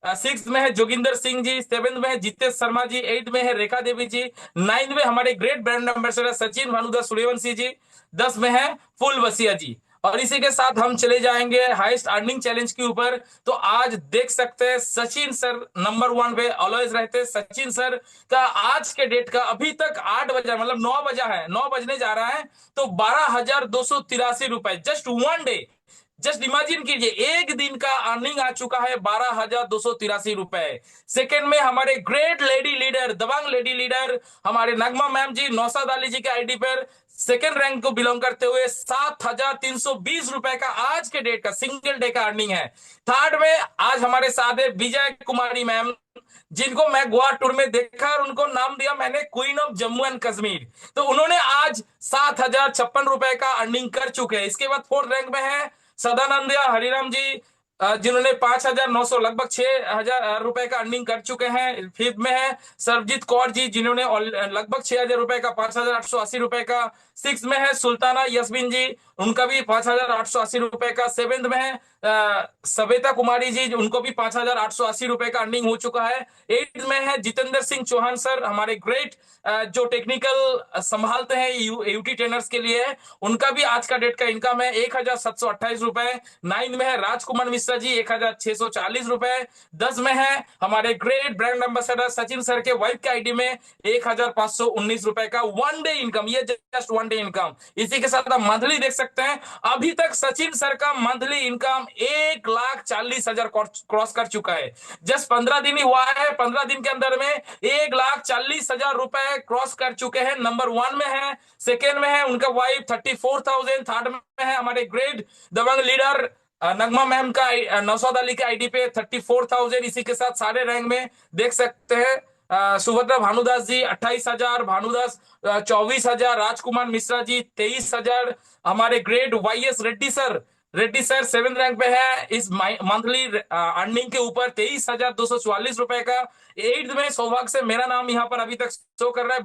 सिक्स में है जोगिंदर सिंह जी, सेवेंथ में है जितेश शर्मा जी, एट में है रेखा देवी जी, नाइन्थ में हमारे great brand ambassador Sachin Bhanudas Suryavanshi ji, 10 में है फुल वसिया जी। और इसी के साथ हम चले जाएंगे हाईएस्ट अर्निंग चैलेंज के ऊपर। तो आज देख सकते हैं सचिन सर नंबर 1 पे ऑलवेज रहते हैं। सचिन सर का आज के डेट का अभी तक 8 बजा मतलब 9 बजा है, 9 बजने जा रहा है, तो 12,283 रुपए just one day just imagine कीजिए, एक दिन का अर्निंग आ चुका है 12,283 रुपए। सेकेंड में हमारे ग्रेट लेडी लीडर, दबंग लेडी लीडर हमारे नगमा मैम जी, नौशाद अली जी के आईडी पर सेकेंड रैंक को बिलोंग करते हुए 7,320 रुपए का आज के डेट का सिंगल डे का अर्निंग है। थर्ड में आज हमारे साथ है विजय कुमारी मैम, जिनको मैं गोवा टूर में देखा और उनको नाम दिया मैंने queen of Jammu and Kashmir. तो उन्होंने आज 7,056 रुपए का अर्निंग कर चुके हैं। इसके बाद फोर्थ रैंक में है सदानंदिया हरिराम जी, जिन्होंने 5,900 लगभग 6,000 रुपए का अर्निंग कर चुके हैं। फिफ्थ में है सरबजीत कौर जी, जिन्होंने लगभग 6,000 रुपए का 5,880 रुपए का। सिक्स में है सुल्ताना यस्मीन जी, उनका भी 5,880 रुपए का। सेवेंथ में है सवेता कुमारी जी, उनको भी 5,880 रुपए का अर्निंग हो चुका है। एट्थ में है जितेंद्र सिंह चौहान सर, हमारे ग्रेट जो टेक्निकल संभालते हैं यूटी ट्रेनर्स के लिए, उनका भी आज का डेट का इनकम है 1,728 रुपए। नाइन्थ में है राजकुमार मिश्रा जी, 1,640 रुपए। 10 में है हमारे great brand ambassador Sachin sir के वाइफ के आईडी में 1,519 रुपए का वन डे इनकम, ये जस्ट वन डे इनकम। इसी के साथ आप मंथली देख सकते हैं, अभी तक सचिन सर का मंथली इनकम 1,40,000 क्रॉस कर चुका है। जस्ट 15 दिन ही हुआ है, 15 दिन के अंदर में 1,40,000 रुपए क्रॉस कर चुके हैं। नंबर 1 में है, सेकेंड में है उनका वाइफ 34,000, थर्ड में है हमारे ग्रेट दबंग लीडर नगमा मैम का नौशाद अली के आईडी पे 34,000। इसी के साथ सारे रैंक में देख सकते हैं सुभद्रा भानुदास जी 28,000, भानुदास 24,000, राजकुमार मिश्रा जी 23,000, हमारे great YS Reddy sir 7th rank पे है इस मंथली अर्निंग के ऊपर 23,244 रुपए का। 8th में सौभाग्य से मेरा नाम यहाँ पर अभी तक शो कर रहा है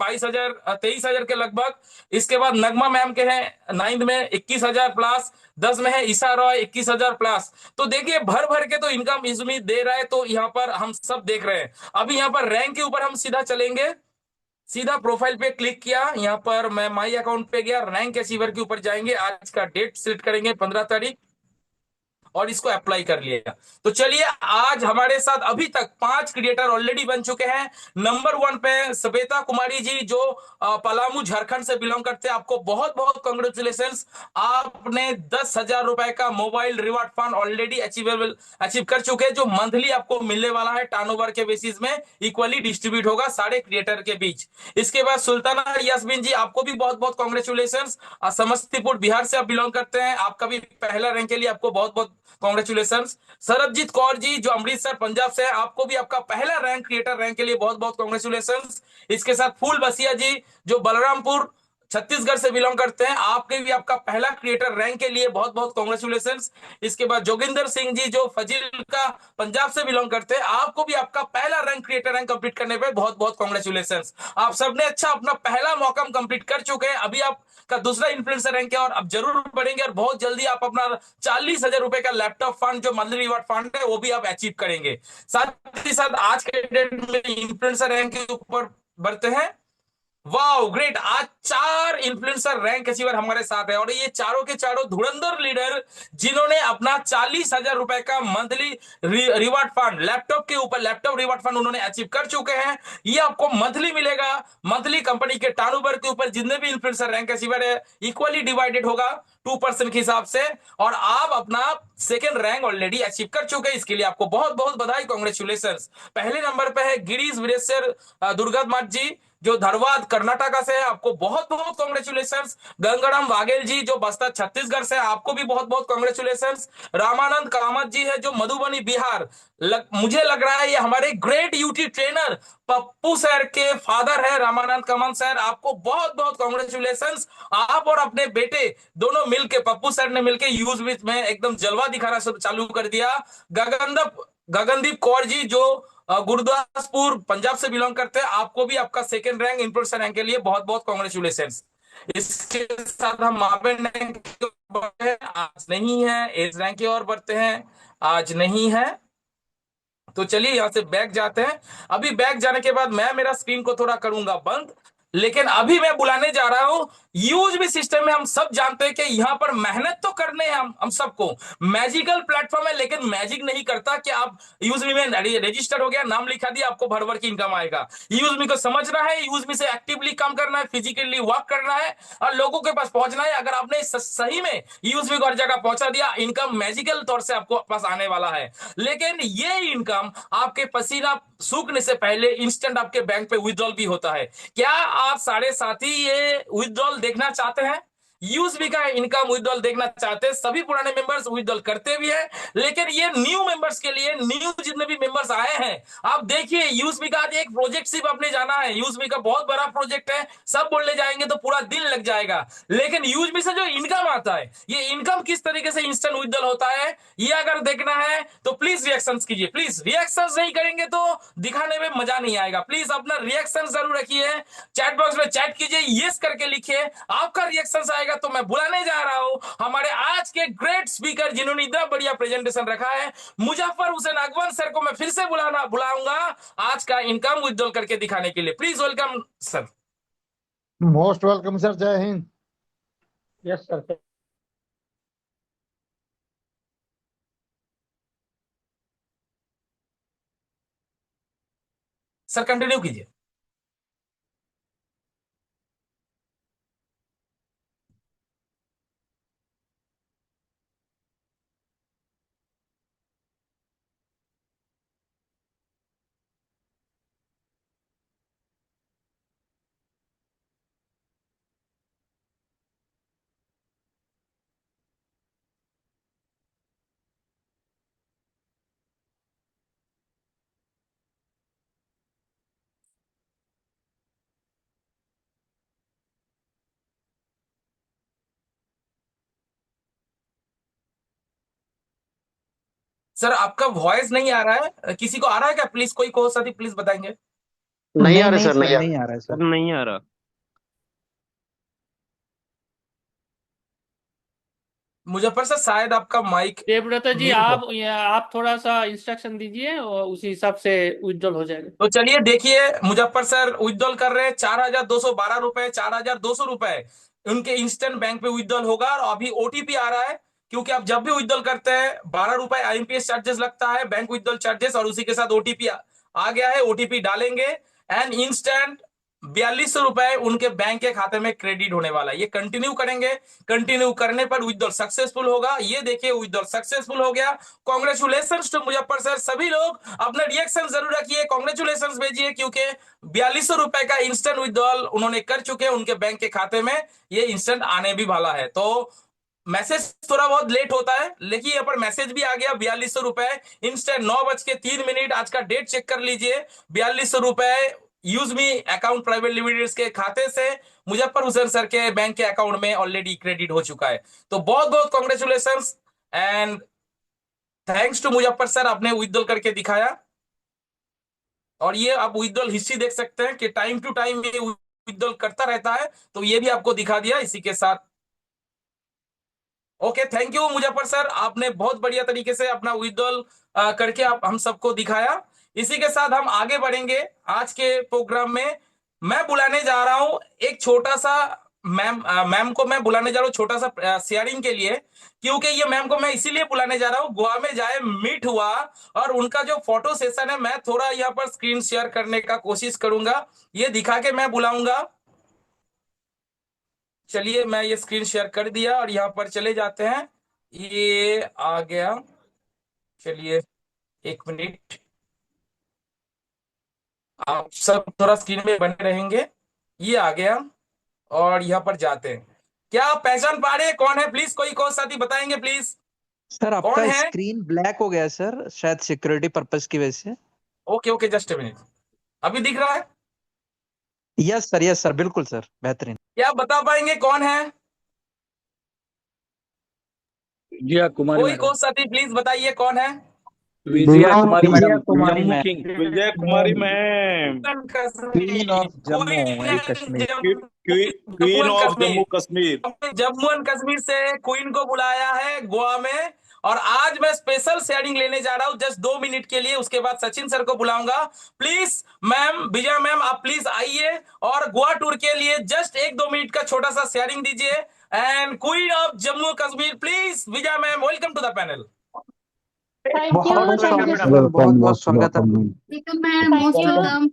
23,000 के लगभग। इसके बाद नगमा मैम के हैं 9th में 21,000 प्लस। 10 में है ईशा रॉय 21,000 प्लस। तो देखिए भर भर के तो इनकम इसमें दे रहा है, तो यहाँ पर हम सब देख रहे हैं। अभी यहाँ पर रैंक के ऊपर हम सीधा चलेंगे, सीधा प्रोफाइल पे क्लिक किया, यहाँ पर मैं माई अकाउंट पे गया, रैंक अचीवर के ऊपर जाएंगे, आज का डेट सिलेक्ट करेंगे 15 तारीख और इसको अप्लाई कर लिया। तो चलिए आज हमारे साथ अभी तक 5 क्रिएटर ऑलरेडी बन चुके हैं। नंबर 1 पे सवेता कुमारी जी, जो पलामू झारखंड से बिलोंग करते हैं, आपको बहुत बहुत कांग्रेचुलेशंस। आपने 10,000 रुपए का mobile reward fund already achieve कर चुके हैं, जो मंथली आपको मिलने वाला है टर्नओवर के बेसिस में इक्वली डिस्ट्रीब्यूट होगा सारे क्रिएटर के बीच। इसके बाद सुल्ताना यास्मीन जी, आपको भी बहुत बहुत कांग्रेचुलेशंस। समस्तीपुर बिहार से आप बिलोंग करते हैं, आपका भी पहला रैंक के लिए आपको बहुत बहुत कांग्रेचुलेशंस। सरबजीत कौर जी, जो अमृतसर पंजाब से है, आपको भी आपका पहला रैंक क्रिएटर रैंक के लिए बहुत बहुत कांग्रेचुलेशंस। इसके साथ फूल बसिया जी, जो बलरामपुर छत्तीसगढ़ से बिलोंग करते हैं, आपके भी आपका पहला क्रिएटर रैंक के लिए बहुत बहुत कांग्रेचुलेशंस। इसके बाद जोगिंदर सिंह जी, जो फजील का पंजाब से बिलोंग करते हैं, आपको भी आपका पहला रैंक क्रिएटर रैंक कंप्लीट करने पे बहुत बहुत कांग्रेचुलेशंस। आप सबने अच्छा अपना पहला मौका कंप्लीट कर चुके हैं। अभी आपका दूसरा इन्फ्लुएंसर रैंक है और अब जरूर बढ़ेंगे और बहुत जल्दी आप अपना 40,000 रुपए का लैपटॉप फंड, जो मंथली रिवार्ड फंड है, वो भी आप अचीव करेंगे। साथ ही साथ आज के डेट में इन्फ्लुएंसर रैंक के ऊपर बढ़ते हैं। वाओ ग्रेट, आज 4 इन्फ्लुएंसर रैंक अचीवर हमारे साथ है और ये चारों के चारों धुरंधर लीडर, जिन्होंने अपना 40,000 रुपए का मंथली रिवार्ड फंड लैपटॉप के ऊपर, लैपटॉप रिवार्ड फंड उन्होंने अचीव कर चुके हैं। ये आपको मंथली मिलेगा, मंथली कंपनी के टर्नओवर के ऊपर जितने भी इन्फ्लुएंसर रैंक अचीवर है इक्वली डिवाइडेड होगा 2% के हिसाब से, और आप अपना सेकेंड रैंक ऑलरेडी अचीव कर चुके हैं। इसके लिए आपको बहुत बहुत बधाई, कांग्रेचुलेशंस। पहले नंबर पे है गिरीश वीरेश्वर दुर्गामठ जी, जो धरवाद कर्नाटका से है, आपको बहुत बहुत कांग्रेचुलेशंस। गंगाराम वाघेल जी, जो बस्तर छत्तीसगढ़ से है, आपको भी बहुत बहुत कांग्रेचुलेशंस। रामानंद कामत जी है, जो मधुबनी बिहार, मुझे लग रहा है ये हमारे great UT trainer Pappu sir के फादर है रामानंद कामत सर, आपको बहुत बहुत कांग्रेचुलेशंस। आप और अपने बेटे दोनों मिलके, पप्पू सर ने मिलके यूज में एकदम जलवा दिखाना चालू कर दिया। गगनदीप कौर जी, जो गुरदासपुर पंजाब से बिलोंग करते हैं, आपको भी आपका सेकंड रैंक इन्फ्लुएंसर रैंक के लिए बहुत बहुत कांग्रेचुलेशंस। इसके साथ हम मापेन रैंक की ओर बढ़ते हैं, आज नहीं है। एज रैंक की ओर बढ़ते हैं, आज नहीं है। तो चलिए यहां से बैक जाते हैं। अभी बैक जाने के बाद मैं मेरा स्क्रीन को थोड़ा करूंगा बंद, लेकिन अभी मैं बुलाने जा रहा हूं यूएसबी सिस्टम में। हम सब जानते हैं कि यहां पर मेहनत तो करने हैं हम सबको। मैजिकल प्लेटफॉर्म है लेकिन मैजिक नहीं करता कि आप यूएसबी में रजिस्टर हो गया, नाम लिखा दिया, आपको भर भर की इनकम आएगा। यूएसबी को समझना है, यूएसबी से एक्टिवली काम करना है, फिजिकली वर्क करना है और लोगों के पास पहुंचना है। अगर आपने सही में यूएसबी को हर जगह पहुंचा दिया, इनकम मैजिकल तौर से आपको पास आने वाला है। लेकिन ये इनकम आपके पसीना सूखने से पहले इंस्टेंट आपके बैंक पे विड्रॉल भी होता है। क्या आप सारे साथी ये विड्रॉल देखना चाहते हैं? यूएसबी का इनकम विड्रॉल देखना चाहते हैं? सभी पुराने मेंबर्स विड्रॉल करते भी हैं, लेकिन ये न्यू मेंबर्स के लिए, न्यू जितने भी मेंबर्स आए हैं, आप देखिए यूएसबी का आज एक प्रोजेक्ट सिर्फ आपने जाना है। यूएसबी का बहुत बड़ा प्रोजेक्ट है, सब बोलने जाएंगे तो पूरा दिन लग जाएगा। लेकिन यूएसबी से जो इनकम आता है, ये इनकम किस तरीके से इंस्टेंट विड्रॉल होता है, ये अगर देखना है तो प्लीज रिएक्शंस कीजिए। प्लीज रिएक्शंस नहीं करेंगे तो दिखाने में मजा नहीं आएगा। प्लीज अपना रिएक्शन जरूर रखिए, चैट बॉक्स में चैट कीजिए, यस करके लिखिए। आपका रिएक्शन आएगा तो मैं बुलाने जा रहा हूं हमारे आज के ग्रेट स्पीकर जिन्होंने इतना बढ़िया प्रेजेंटेशन रखा है, मुजफ्फर हुसैन अगवान सर को मैं फिर से बुलाऊंगा आज का इनकम विड्रॉल करके दिखाने के लिए। Please welcome sir. Most welcome sir, जय हिंद। Yes sir. सर कंटिन्यू कीजिए। सर आपका वॉइस नहीं आ रहा है, किसी को आ रहा है क्या? प्लीज कोई को साथी प्लीज बताएंगे। नहीं आ रहे सर, नहीं आ रहा है सर सर। नहीं आ रहा। मुजफ्फर सर शायद आपका माइक देवव्रत जी, म्यूट है। आप थोड़ा सा इंस्ट्रक्शन दीजिए और उसी हिसाब से विड्रॉल हो जाएगा। तो चलिए देखिए, मुजफ्फर सर विड्रॉल कर रहे हैं 4,212 रुपए, 4,200 रुपए उनके इंस्टेंट बैंक पे विड्रॉल होगा। और अभी ओटीपी आ रहा है, क्योंकि आप जब भी विड्रॉल करते हैं 12 रुपए आईएमपीएस चार्जेस लगता है, बैंक विड्रॉल चार्जेस, और उसी के साथ ओटीपी आ गया है। ओटीपी डालेंगे एंड इंस्टेंट 4,200 रुपए उनके बैंक के खाते में क्रेडिट होने वाला है। ये कंटिन्यू करेंगे, कंटिन्यू करने पर विड्रॉल सक्सेसफुल होगा। ये देखिए विड्रॉल सक्सेसफुल हो गया। Congratulation to Muzaffar sir. सभी लोग अपना रिएक्शन जरूर रखिए, कॉन्ग्रेचुलेशन भेजिए, क्योंकि 4,200 रुपए का इंस्टेंट विड्रॉल उन्होंने कर चुके हैं उनके बैंक के खाते में। ये इंस्टेंट आने भी वाला है। तो मैसेज थोड़ा बहुत लेट होता है, लेकिन यहाँ पर मैसेज भी आ गया। 4,200 रुपए इंस्टेंट 9:03 आज का डेट चेक कर लीजिए। 4,200 रुपए UseMe account private limited के खाते से मुजफ्फर हुसैन सर के बैंक के अकाउंट में ऑलरेडी क्रेडिट हो चुका है। तो बहुत बहुत congratulation and thanks to Muzaffar sir, आपने विड्रॉल करके दिखाया। और ये आप विड्रॉल हिस्ट्री देख सकते हैं कि टाइम टू टाइम ये विड्रॉल करता रहता है, तो ये भी आपको दिखा दिया इसी के साथ। Okay, thank you Muzaffar sir, आपने बहुत बढ़िया तरीके से अपना विड्रॉल करके आप हम सबको दिखाया। इसी के साथ हम आगे बढ़ेंगे आज के प्रोग्राम में। मैं बुलाने जा रहा हूं एक छोटा सा मैम को मैं बुलाने जा रहा हूं छोटा सा शेयरिंग के लिए, क्योंकि ये मैम को मैं इसीलिए बुलाने जा रहा हूं, गोवा में जाए मीट हुआ और उनका जो फोटो सेशन है, मैं थोड़ा यहाँ पर स्क्रीन शेयर करने का कोशिश करूंगा, ये दिखा के मैं बुलाऊंगा। चलिए मैं ये स्क्रीन शेयर कर दिया और यहाँ पर चले जाते हैं। ये आ गया, चलिए 1 मिनट, आप सब थोड़ा स्क्रीन में बने रहेंगे। ये आ गया और यहाँ पर जाते हैं। क्या आप पहचान पा रहे हैं कौन है? प्लीज कोई साथी बताएंगे प्लीज, सर कौन आपका है? स्क्रीन ब्लैक हो गया है सर, शायद सिक्योरिटी पर्पस की वजह से। ओके ओके, जस्ट 1 मिनट, अभी दिख रहा है? यस सर, बिल्कुल सर, बेहतरीन। क्या आप बता पाएंगे कौन है? विजया कुमारी कोई मैडम। साथी प्लीज बताइए कौन है? Vijaya Kumari Vijaya madam, Kumari Jammu ma'am. King Vijay Kumari ma'am, queen of Jammu and Kashmir. Queen of Jammu Kashmir. Jammu and Kashmir से क्वीन को बुलाया है गोवा में, और आज मैं स्पेशल शेयरिंग लेने जा रहा हूं जस्ट 2 मिनट के लिए, उसके बाद सचिन सर को बुलाऊंगा। प्लीज मैम, विजया मैम, आप प्लीज आइए और गोवा टूर के लिए जस्ट 1-2 मिनट का छोटा सा शेयरिंग दीजिए। And queen of Jammu Kashmir, please Vijaya ma'am, welcome to the panel. Thank बहुत you, बहुत thank स्वागत you, है मैम, बहुत बहुत स्वागत है। thank you,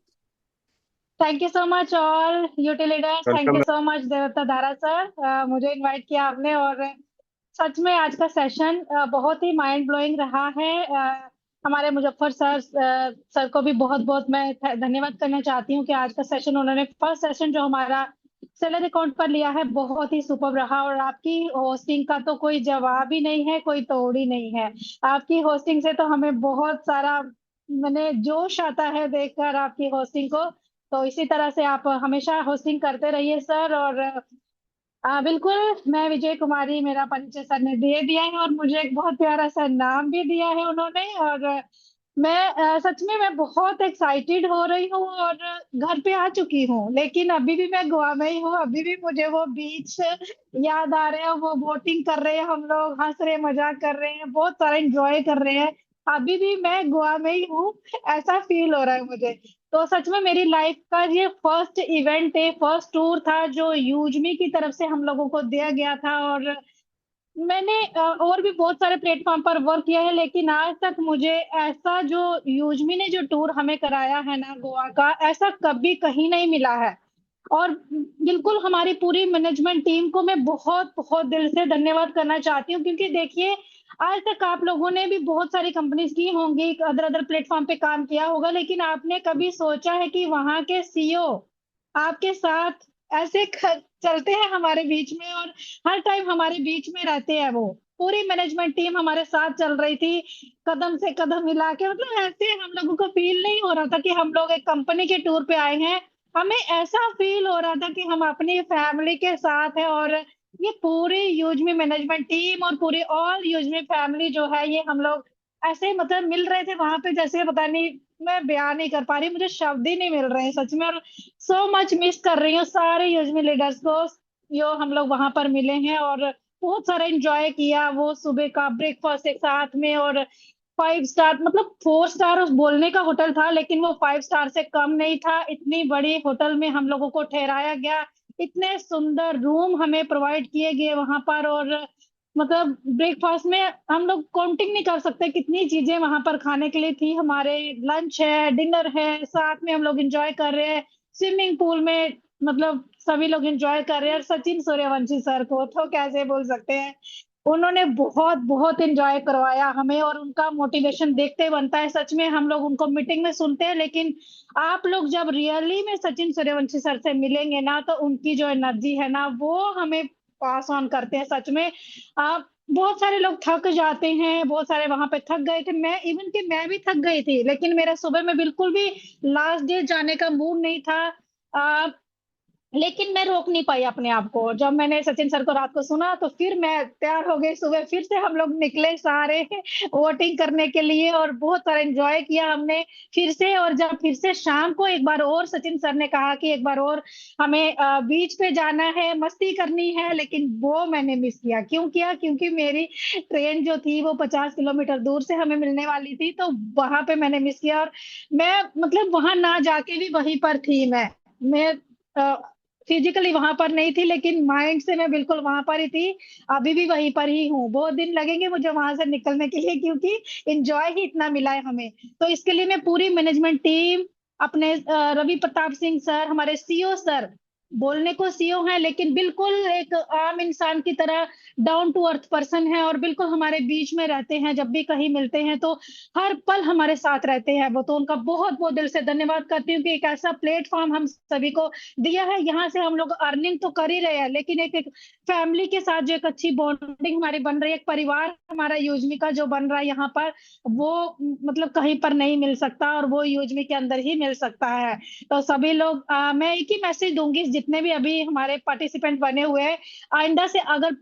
thank you so much all UT leaders, thank you so much देवता दारा सर, मुझे इनवाइट किया आपने। और सच में आज का सेशन बहुत ही माइंड ब्लोइंग रहा है। हमारे मुजफ्फर सर को भी बहुत बहुत मैं धन्यवाद करना चाहती हूँ कि आज का सेशन उन्होंने फर्स्ट सेशन जो हमारा सेलर अकाउंट पर लिया है बहुत ही सुपर रहा। और आपकी होस्टिंग का तो कोई जवाब ही नहीं है, कोई तोड़ ही नहीं है। आपकी होस्टिंग से तो हमें बहुत सारा मैंने जोश आता है देखकर आपकी होस्टिंग को। तो इसी तरह से आप हमेशा होस्टिंग करते रहिए सर। और बिल्कुल, मैं विजय कुमारी, मेरा परिचय सर ने दे दिया है और मुझे एक बहुत प्यारा सा नाम भी दिया है उन्होंने। और मैं सच में मैं बहुत एक्साइटेड हो रही हूँ और घर पे आ चुकी हूँ, लेकिन अभी भी मैं गोवा में ही हूँ। अभी भी मुझे वो बीच याद आ रहे हैं, वो बोटिंग कर रहे हैं, हम लोग हंस रहे मजाक कर रहे हैं, बहुत सारा एंजॉय कर रहे हैं। अभी भी मैं गोवा में ही हूँ, ऐसा फील हो रहा है मुझे। तो सच में मेरी लाइफ का ये फर्स्ट इवेंट है, फर्स्ट टूर था जो यूजमी की तरफ से हम लोगों को दिया गया था। और मैंने और भी बहुत सारे प्लेटफॉर्म पर वर्क किया है, लेकिन आज तक मुझे ऐसा जो यूजमी ने जो टूर हमें कराया है ना गोवा का, ऐसा कभी कहीं नहीं मिला है। और बिल्कुल हमारी पूरी मैनेजमेंट टीम को मैं बहुत बहुत दिल से धन्यवाद करना चाहती हूँ, क्योंकि देखिए आज तक आप लोगों ने भी बहुत सारी कंपनीज की होंगी, अदर अदर प्लेटफॉर्म पे काम किया होगा, लेकिन आपने कभी सोचा है कि वहां के सीईओ आपके साथ ऐसे चलते हैं हमारे बीच में और हर टाइम हमारे बीच में रहते हैं। वो पूरी मैनेजमेंट टीम हमारे साथ चल रही थी, कदम से कदम मिला के। मतलब ऐसे हम लोगों को फील नहीं हो रहा था कि हम लोग एक कंपनी के टूर पे आए हैं, हमें ऐसा फील हो रहा था कि हम अपनी फैमिली के साथ हैं। और ये पूरी यूजमी मैनेजमेंट टीम और पूरी ऑल यूजमी फैमिली जो है, ये हम लोग ऐसे मतलब मिल रहे थे वहां पे, जैसे पता नहीं, मैं बयान नहीं कर पा रही, मुझे शब्द ही नहीं मिल रहे हैं सच में। और सो मच मिस कर रही हूँ सारे यूजमी लीडर्स को जो हम लोग वहां पर मिले हैं। और बहुत सारा एंजॉय किया, वो सुबह का ब्रेकफास्ट एक साथ में। और 5 स्टार मतलब 4 स्टार उस बोलने का होटल था, लेकिन वो 5 स्टार से कम नहीं था। इतनी बड़ी होटल में हम लोगों को ठहराया गया, इतने सुंदर रूम हमें प्रोवाइड किए गए वहां पर। और मतलब ब्रेकफास्ट में हम लोग काउंटिंग नहीं कर सकते कितनी चीजें वहां पर खाने के लिए थी। हमारे लंच है, डिनर है, साथ में हम लोग एंजॉय कर रहे हैं स्विमिंग पूल में, मतलब सभी लोग एंजॉय कर रहे हैं। और सचिन सूर्यवंशी सर को तो कैसे बोल सकते हैं, उन्होंने बहुत बहुत एंजॉय करवाया हमें। और उनका मोटिवेशन देखते बनता है सच में। हम लोग उनको मीटिंग में सुनते हैं, लेकिन आप लोग जब रियली में सचिन सूर्यवंशी सर से मिलेंगे ना, तो उनकी जो एनर्जी है ना, वो हमें पास ऑन करते हैं सच में। आप बहुत सारे लोग थक जाते हैं, बहुत सारे वहां पे थक गए थे, मैं इवन कि मैं भी थक गई थी, लेकिन मेरा सुबह में बिल्कुल भी लास्ट डे जाने का मूड नहीं था। लेकिन मैं रोक नहीं पाई अपने आप को। जब मैंने सचिन सर को रात को सुना, तो फिर मैं तैयार हो गई, सुबह फिर से हम लोग निकले सारे वोटिंग करने के लिए और बहुत सारा एंजॉय किया हमने फिर से। और जब फिर से शाम को एक बार और सचिन सर ने कहा कि एक बार और हमें बीच पे जाना है, मस्ती करनी है, लेकिन वो मैंने मिस किया। क्यों किया? क्योंकि मेरी ट्रेन जो थी वो 50 किलोमीटर दूर से हमें मिलने वाली थी, तो वहां पे मैंने मिस किया। और मैं मतलब वहां ना जाके भी वहीं पर थी। मैं फिजिकली वहां पर नहीं थी, लेकिन माइंड से मैं बिल्कुल वहां पर ही थी, अभी भी वहीं पर ही हूँ। बहुत दिन लगेंगे मुझे वहां से निकलने के लिए, क्योंकि एंजॉय ही इतना मिला है हमें। तो इसके लिए मैं पूरी मैनेजमेंट टीम, अपने रवि प्रताप सिंह सर, हमारे सीईओ सर, बोलने को सीईओ हैं लेकिन बिल्कुल एक आम इंसान की तरह डाउन टू अर्थ पर्सन है, और बिल्कुल हमारे बीच में रहते हैं। जब भी कहीं मिलते हैं तो हर पल हमारे साथ रहते हैं वो। तो उनका बहुत बहुत दिल से धन्यवाद करती हूँ कि एक ऐसा प्लेटफॉर्म हम सभी को दिया है। यहाँ से हम लोग अर्निंग तो कर ही रहे हैं, लेकिन एक फैमिली के साथ जो एक अच्छी बॉन्डिंग हमारी बन रही है, एक परिवार हमारा यूजमी का जो बन रहा है यहाँ पर, वो मतलब कहीं पर नहीं मिल सकता, और वो यूजमी के अंदर ही मिल सकता है। तो सभी लोग मैं एक ही मैसेज दूंगी, जितने भी अभी हमारे पार्टिसिपेंट बने हुए हैं, आइंदा से अगर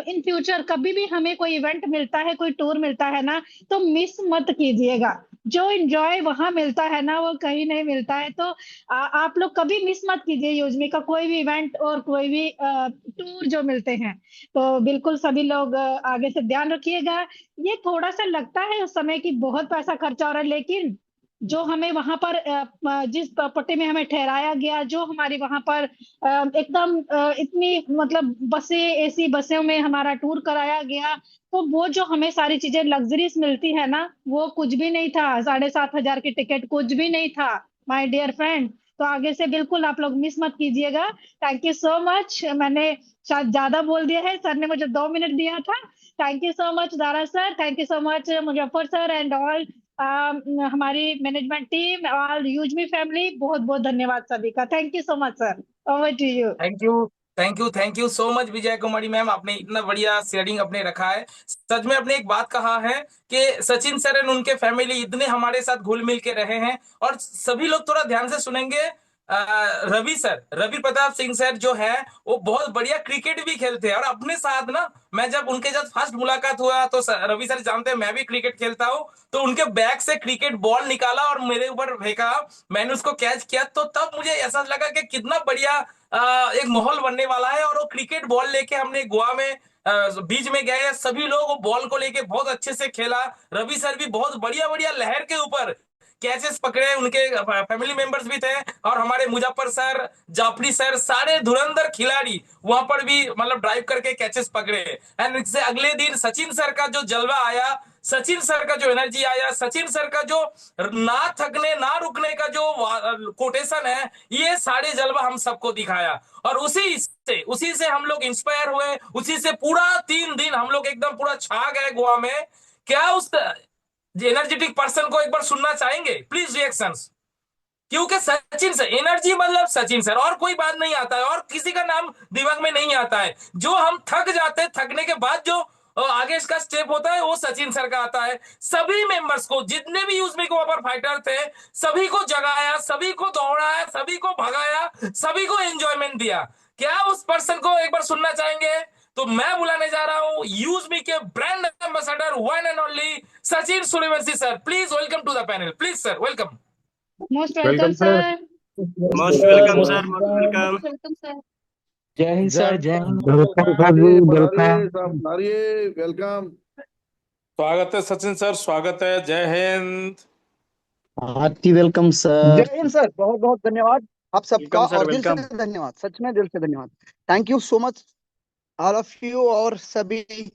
इन फ्यूचर कभी भी हमें कोई इवेंट मिलता है, कोई टूर मिलता है ना, तो मिस मत कीजिएगा। जो एंजॉय वहां मिलता है ना वो कहीं नहीं मिलता है। तो आप लोग कभी मिस मत कीजिए यूजमी का कोई भी इवेंट और कोई भी टूर जो मिलते हैं। तो बिल्कुल सभी लोग आगे से ध्यान रखिएगा। ये थोड़ा सा लगता है उस समय कि बहुत पैसा खर्चा हो रहा है, लेकिन जो हमें वहां पर जिस प्रॉपर्टी में हमें ठहराया गया, जो हमारी वहां पर एकदम इतनी मतलब बसें, एसी बसों में हमारा टूर कराया गया, तो वो जो हमें सारी चीजें लग्जरीज मिलती है ना, वो कुछ भी नहीं था। 7,500 की टिकट कुछ भी नहीं था माय डियर फ्रेंड। तो आगे से बिल्कुल आप लोग मिस मत कीजिएगा। Thank you so much. मैंने शायद ज्यादा बोल दिया है, सर ने मुझे 2 मिनट दिया था। Thank you so much Dara sir, thank you so much Muzaffar sir and all हमारी management team, all UseMe family, बहुत बहुत धन्यवाद सभी का। Thank you so much sir, over to you. Thank you so much Vijay Kumari ma'am, आपने इतना बढ़िया शेयरिंग अपने रखा है। सच में अपने एक बात कहा है कि सचिन सर एंड उनके फैमिली इतने हमारे साथ घुल मिल के रहे हैं। और सभी लोग थोड़ा ध्यान से सुनेंगे। रवि प्रताप सिंह सर जो है वो बहुत बढ़िया क्रिकेट भी खेलते हैं। और अपने साथ ना, मैं जब उनके साथ फर्स्ट मुलाकात हुआ तो रवि सर जानते हैं मैं भी क्रिकेट खेलता हूँ, तो उनके बैग से क्रिकेट बॉल निकाला और मेरे ऊपर फेंका, मैंने उसको कैच किया। तो तब मुझे ऐसा लगा कि कितना बढ़िया एक माहौल बनने वाला है। और वो क्रिकेट बॉल लेके हमने गोवा में बीच में गए, सभी लोग वो बॉल को लेके बहुत अच्छे से खेला। रवि सर भी बहुत बढ़िया बढ़िया लहर के ऊपर कैचेस पकड़े, उनके फैमिली मेंबर्स भी थे। और हमारे मुजफ्फर सर, जाफरी सर, सारे धुरंधर खिलाड़ी वहां पर भी मतलब ड्राइव करके कैचेस पकड़े। एंड इससे अगले दिन सचिन सर का जो जलवा आया, सचिन सर का जो एनर्जी आया, सचिन सर का जो ना थकने ना रुकने का जो कोटेशन है, ये सारे जलवा हम सबको दिखाया। और उसी से हम लोग इंस्पायर हुए, उसी से पूरा 3 दिन हम लोग एकदम पूरा छा गए गोवा में। क्या उस एनर्जेटिक पर्सन को एक बार सुनना चाहेंगे प्लीज रिएक्शंस? क्योंकि सचिन सर एनर्जी मतलब सचिन सर, और कोई बात नहीं आता है, और किसी का नाम दिमाग में नहीं आता है। जो हम थक जाते हैं, थकने के बाद जो आगे इसका स्टेप होता है वो सचिन सर का आता है। सभी मेंबर्स को, जितने भी यूजमी के ऊपर फाइटर थे, सभी को जगाया, सभी को दौड़ाया, सभी को भगाया, सभी को एंजॉयमेंट दिया। क्या उस पर्सन को एक बार सुनना चाहेंगे? तो मैं बुलाने जा रहा हूं यूजमी के brand ambassador one and only Sachin Suryavanshi sir. Please welcome to the panel, please sir welcome. Most welcome sir. Most welcome sir, most welcome. Welcome sir. जय हिंद सर, जय हिंद। वेलकम। स्वागत है सचिन सर, स्वागत है। जय हिंद। Hearty welcome sir. जय हिंद सर, बहुत बहुत धन्यवाद आप सबका। वेलकम सर, और दिल से वेलकम। धन्यवाद, सच में दिल से धन्यवाद। Thank you so much all of you, और सभी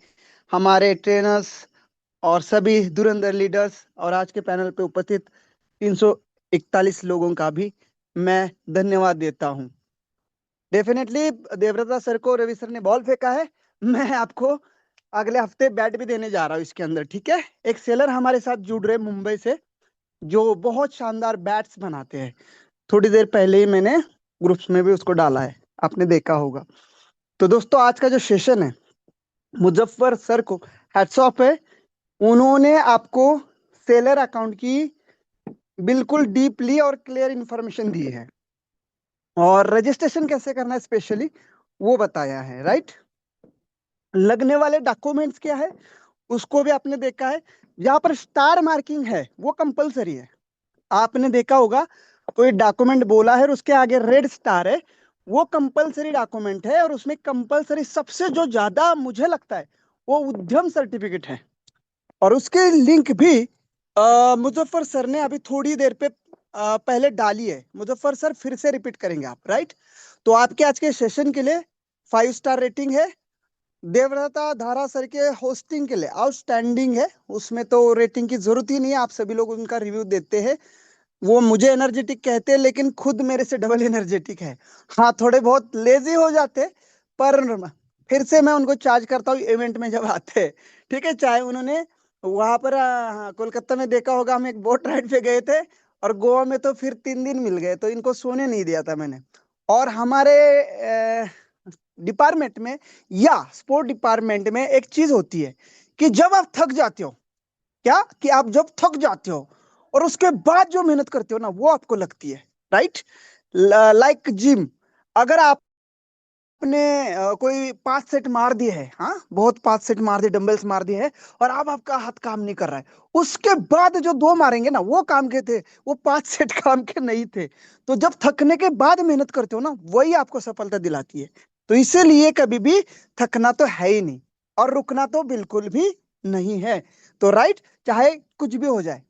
हमारे ट्रेनर्स और सभी धुरंधर लीडर्स, और आज के पैनल पे उपस्थित 341 लोगों का भी मैं धन्यवाद देता हूं। डेफिनेटली देवव्रता सर को रवि सर ने बॉल फेंका है, मैं आपको अगले हफ्ते बैट भी देने जा रहा हूं इसके अंदर, ठीक है। एक सेलर हमारे साथ जुड़ रहे मुंबई से, जो बहुत शानदार बैट्स बनाते हैं। थोड़ी देर पहले ही मैंने ग्रुप्स में भी उसको डाला है, आपने देखा होगा। तो दोस्तों, आज का जो सेशन है, मुजफ्फर सर को हैट्स ऑफ है। उन्होंने आपको सेलर अकाउंट की बिल्कुल डीपली और क्लियर इंफॉर्मेशन दी है, और रजिस्ट्रेशन कैसे करना है स्पेशली वो बताया है, राइट। लगने वाले डॉक्यूमेंट्स क्या है उसको भी आपने देखा है। यहाँ पर स्टार मार्किंग है वो कंपलसरी है। आपने देखा होगा कोई डॉक्यूमेंट बोला है और उसके आगे रेड स्टार है, वो कंपलसरी डॉक्यूमेंट है। और उसमें कंपलसरी सबसे जो ज्यादा मुझे लगता है वो उद्यम सर्टिफिकेट है, और उसके लिंक भी मुजफ्फर सर ने अभी थोड़ी देर पे पहले डाली है। मुजफ्फर सर फिर से रिपीट करेंगे आप, राइट। तो आपके आज के सेशन के लिए 5 स्टार रेटिंग है। देवव्रता धारा सर के होस्टिंग के लिए आउटस्टैंडिंग है, उसमें तो रेटिंग की जरूरत ही नहीं है, आप सभी लोग उनका रिव्यू देते हैं। वो मुझे एनर्जेटिक कहते हैं, लेकिन खुद मेरे से डबल एनर्जेटिक है। हाँ, थोड़े बहुत लेजी हो जाते, पर फिर से मैं उनको चार्ज करता हूँ इवेंट में जब आते हैं, ठीक है। चाहे उन्होंने वहां पर कोलकाता में देखा होगा, हम एक बोट राइड पे गए थे, और गोवा में तो फिर 3 दिन मिल गए, तो इनको सोने नहीं दिया था मैंने। और हमारे डिपार्टमेंट में या स्पोर्ट डिपार्टमेंट में एक चीज होती है कि जब आप थक जाते हो, क्या कि आप जब थक जाते हो और उसके बाद जो मेहनत करते हो ना, वो आपको लगती है, राइट। लाइक जिम, अगर आप आपने कोई 5 सेट मार दिए है, हाँ बहुत 5 सेट मार दिए, डंबल्स मार दिए है, और अब आपका हाथ काम नहीं कर रहा है। उसके बाद जो 2 मारेंगे ना, वो काम के थे, वो 5 सेट काम के नहीं थे। तो जब थकने के बाद मेहनत करते हो ना, वही आपको सफलता दिलाती है। तो इसीलिए कभी भी थकना तो है ही नहीं, और रुकना तो बिल्कुल भी नहीं है। तो राइट, चाहे कुछ भी हो जाए,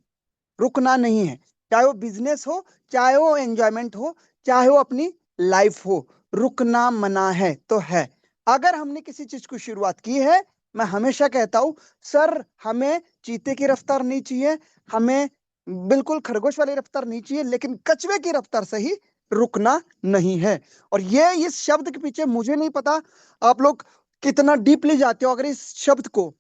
रुकना नहीं है। चाहे वो बिजनेस हो, चाहे वो एंजॉयमेंट हो, चाहे वो अपनी लाइफ हो, रुकना मना है तो है। अगर हमने किसी चीज की शुरुआत की है, मैं हमेशा कहता हूं सर, हमें चीते की रफ्तार नहीं चाहिए, हमें बिल्कुल खरगोश वाली रफ्तार नहीं चाहिए, लेकिन कछुए की रफ्तार से ही रुकना नहीं है। और ये इस शब्द के पीछे मुझे नहीं पता आप लोग कितना डीपली जाते हो। अगर इस शब्द को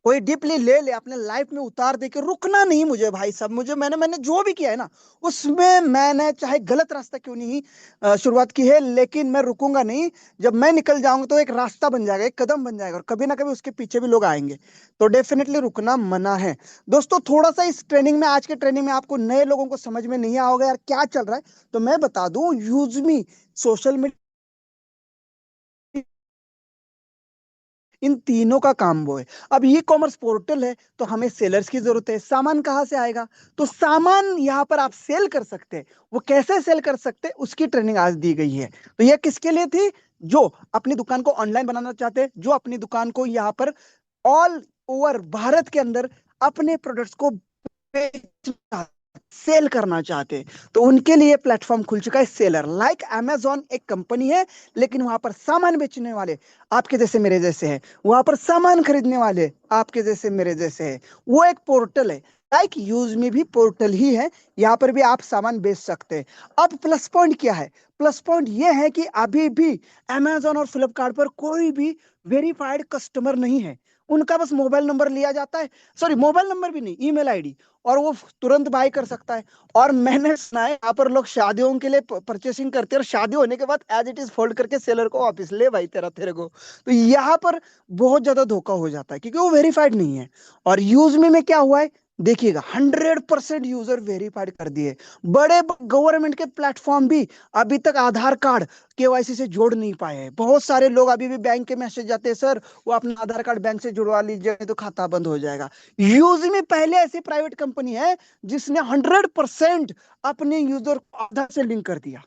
कोई डीपली ले ले, अपने लाइफ में उतार दे के रुकना नहीं मुझे भाई साहब, मुझे मैंने जो भी किया है ना, उसमें मैंने चाहे गलत रास्ता क्यों नहीं शुरुआत की है, लेकिन मैं रुकूंगा नहीं। जब मैं निकल जाऊंगा तो एक रास्ता बन जाएगा, एक कदम बन जाएगा, और कभी ना कभी उसके पीछे भी लोग आएंगे। तो डेफिनेटली रुकना मना है। दोस्तों, थोड़ा सा इस ट्रेनिंग में, आज के ट्रेनिंग में आपको नए लोगों को समझ में नहीं आओगे यार क्या चल रहा है, तो मैं बता दूं, यूजमी सोशल मीडिया, इन तीनों का काम वो है। अब ई कॉमर्स पोर्टल है तो हमें सेलर्स की जरूरत है। सामान कहाँ से आएगा? तो सामान यहाँ पर आप सेल कर सकते हैं। वो कैसे सेल कर सकते हैं, उसकी ट्रेनिंग आज दी गई है। तो ये किसके लिए थी? जो अपनी दुकान को ऑनलाइन बनाना चाहते हैं, जो अपनी दुकान को यहाँ पर ऑल ओवर भारत के अंदर अपने प्रोडक्ट्स को बेचना, सेल करना चाहते हैं, तो उनके लिए प्लेटफॉर्म खुल चुका है सेलर। लाइक अमेजॉन एक कंपनी है, लेकिन वहां पर सामान बेचने वाले आपके जैसे मेरे जैसे हैं, वहां पर सामान खरीदने वाले आपके जैसे मेरे जैसे हैं। वो एक पोर्टल है, लाइक यूज में भी पोर्टल ही है, यहाँ पर भी आप सामान बेच सकते हैं। अब प्लस पॉइंट क्या है? प्लस पॉइंट ये है कि अभी भी अमेजॉन और फ्लिपकार्ट पर कोई भी वेरीफाइड कस्टमर नहीं है। उनका बस मोबाइल नंबर लिया जाता है, सॉरी मोबाइल नंबर भी नहीं, ईमेल आईडी, और वो तुरंत बाय कर सकता है। और मैंने सुना है यहाँ पर लोग शादियों के लिए परचेसिंग करते हैं, और शादी होने के बाद एज इट इज फोल्ड करके सेलर को वापस ले भाई तेरे को। तो यहाँ पर बहुत ज्यादा धोखा हो जाता है, क्योंकि वो वेरीफाइड नहीं है। और यूज में क्या हुआ है देखिएगा, 100% यूजर वेरीफाइड कर दिए। बड़े गवर्नमेंट के प्लेटफॉर्म भी अभी तक आधार कार्ड केवाईसी से जोड़ नहीं पाए हैं। बहुत सारे लोग अभी भी बैंक के मैसेज जाते हैं, सर वो अपना आधार कार्ड बैंक से जुड़वा लीजिए, नहीं तो खाता बंद हो जाएगा। यूज में पहले ऐसी प्राइवेट कंपनी है जिसने 100% अपने यूजर को आधार से लिंक कर दिया।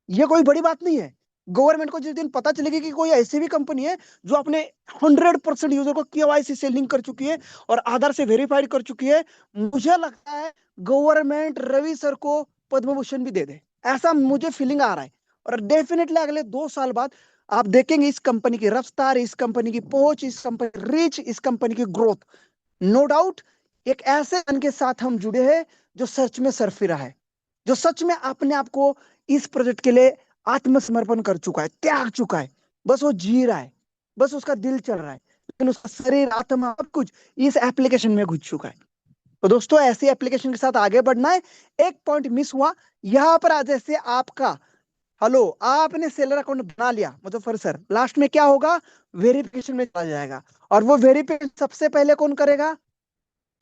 ये कोई बड़ी बात नहीं है। गवर्नमेंट को जिस दिन पता चलेगी कि कोई ऐसी भी कंपनी है जो अपने 100% यूजर को केवाईसी से लिंक कर चुकी है और आधार से वेरीफाइड कर चुकी है, मुझे लगता है गवर्नमेंट रवि सर को पद्म भूषण भी दे दे, ऐसा मुझे फीलिंग आ रहा है। और डेफिनेटली अगले 2 साल बाद आप देखेंगे इस कंपनी की रफ्तार, इस कंपनी की पहुंच, इस कंपनी रीच, इस कंपनी की ग्रोथ। नो डाउट एक ऐसे मन के साथ हम जुड़े हैं जो सच में सरफिरा है, जो सच में अपने आप को इस प्रोजेक्ट के लिए आत्मसमर्पण कर चुका है, त्याग चुका है। बस वो जी रहा है, बस उसका दिल चल रहा है, लेकिन उसका शरीर, आत्मा, सब कुछ इस एप्लीकेशन में घुस चुका है। तो दोस्तों, ऐसी एप्लीकेशन के साथ आगे बढ़ना है। एक पॉइंट मिस हुआ यहाँ पर, आज जैसे आपका हेलो, आपने सेलर अकाउंट बना लिया मुजफ्फर सर, लास्ट में क्या होगा? वेरिफिकेशन में चला जाएगा। और वो वेरिफिकेशन सबसे पहले कौन करेगा?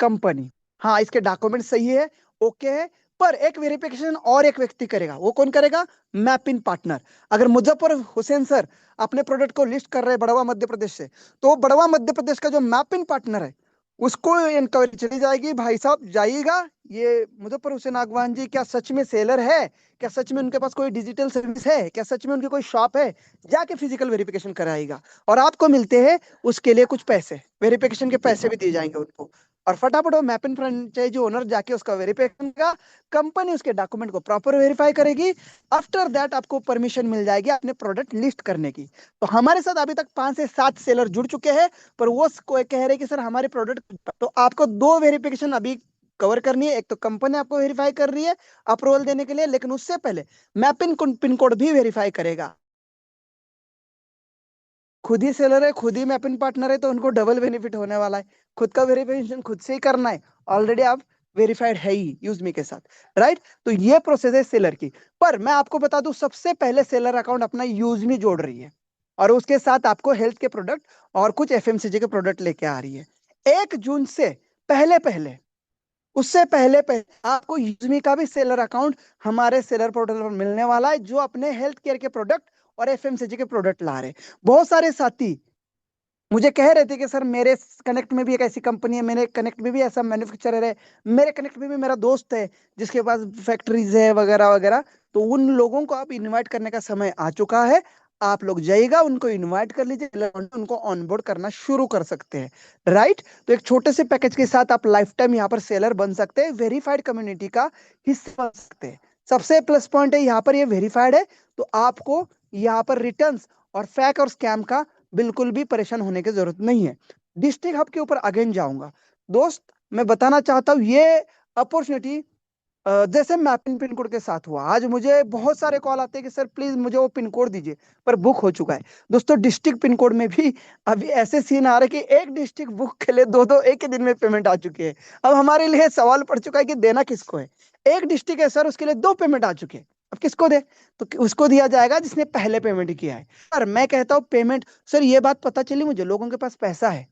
कंपनी। हाँ, इसके डॉक्यूमेंट सही है, ओके है, पर एक वेरिफिकेशन और एक व्यक्ति करेगा। वो कौन करेगा? Map in partner. अगर मुजफ्फर हुसैन सर अपने प्रोडक्ट को लिस्ट कर रहे हैं बड़वा मध्य प्रदेश से, तो बड़वा मध्य प्रदेश का जो मैप इन पार्टनर है उसको इंक्वायरी चली जाएगी, भाई साहब जाइएगा, ये मुजफ्फर हुसैन आगवान जी क्या सच में सेलर है? क्या सच में उनके पास कोई डिजिटल सर्विस है? क्या सच में उनकी कोई शॉप है? जाके फिजिकल वेरिफिकेशन कराएगा, और आपको मिलते हैं उसके लिए कुछ पैसे, वेरिफिकेशन के पैसे भी दिए जाएंगे उनको। और फटाफट वो मैप इन फ्रेंचाइजी ओनर जाके उसका वेरिफिकेशन का, कंपनी उसके डॉक्यूमेंट को प्रॉपर वेरीफाई करेगी। आफ्टर दैट आपको परमिशन मिल जाएगी अपने प्रोडक्ट लिस्ट करने की। तो हमारे साथ अभी तक 5 से 7 सेलर जुड़ चुके हैं, पर वो कह रहे कि सर हमारे प्रोडक्ट, तो आपको 2 वेरिफिकेशन अभी कवर करनी है। एक तो कंपनी आपको वेरीफाई कर रही है अप्रूवल देने के लिए, लेकिन उससे पहले मैप इन पिन कोड भी वेरीफाई करेगा। खुद ही सेलर है, खुद ही मैप इन पार्टनर है, तो उनको डबल बेनिफिट होने वाला है। खुद का वेरिफिकेशन खुद से ही करना है, ऑलरेडी आप वेरीफाइड है ही यूजमी के साथ, राइट? तो ये प्रोसेस है सेलर की। पर मैं आपको बता दूं, सबसे पहले सेलर अकाउंट अपना यूजमी जोड़ रही है, और उसके साथ आपको हेल्थ के प्रोडक्ट और कुछ एफएमसीजी के प्रोडक्ट लेके आ रही है। 1 जून से पहले उससे पहले आपको यूजमी का भी सेलर अकाउंट हमारे सेलर पोर्टल पर मिलने वाला है, जो अपने हेल्थ केयर के प्रोडक्ट और एफएमसीजी के प्रोडक्ट ला रहे हैं। बहुत सारे साथी मुझे कह रहे थे कि सर मेरे कनेक्ट में भी एक ऐसी कंपनी है, मेरे कनेक्ट में भी ऐसा मैन्युफैक्चरर है, मेरे कनेक्ट में भी मेरा दोस्त है जिसके पास फैक्ट्रीज है वगैरह वगैरह। तो उन लोगों को आप इनवाइट करने का समय आ चुका है। आप लोग जाइएगा, उनको इनवाइट कर लीजिए, उनको ऑनबोर्ड करना शुरू कर सकते हैं। राइट, तो एक छोटे से पैकेज के साथ आप लाइफ टाइम यहाँ पर सेलर बन सकते हैं, वेरीफाइड कम्युनिटी का हिस्सा बन सकते हैं। सबसे प्लस पॉइंट है यहाँ पर ये वेरीफाइड है, तो आपको यहाँ पर रिटर्न्स और फैक और स्कैम का बिल्कुल भी परेशान होने की जरूरत नहीं है। डिस्ट्रिक्ट हब के ऊपर अगेन जाऊंगा दोस्त, मैं बताना चाहता हूँ ये अपॉर्चुनिटी जैसे मैपिंग पिन कोड के साथ हुआ। आज मुझे बहुत सारे कॉल आते हैं कि सर प्लीज मुझे वो पिन कोड दीजिए, पर बुक हो चुका है। दोस्तों डिस्ट्रिक्ट पिन कोड में भी अभी ऐसे सीन आ रहे कि एक डिस्ट्रिक्ट बुक के लिए दो एक ही दिन में पेमेंट आ चुकी है। अब हमारे लिए सवाल पड़ चुका है कि देना किसको है। एक डिस्ट्रिक्ट है सर, उसके लिए 2 पेमेंट आ चुके हैं, अब किसको दे? तो उसको दिया जाएगा जिसने पहले पेमेंट किया है। पर मैं कहता हूँ पेमेंट, सर ये बात पता चली मुझे, लोगों के पास पैसा है,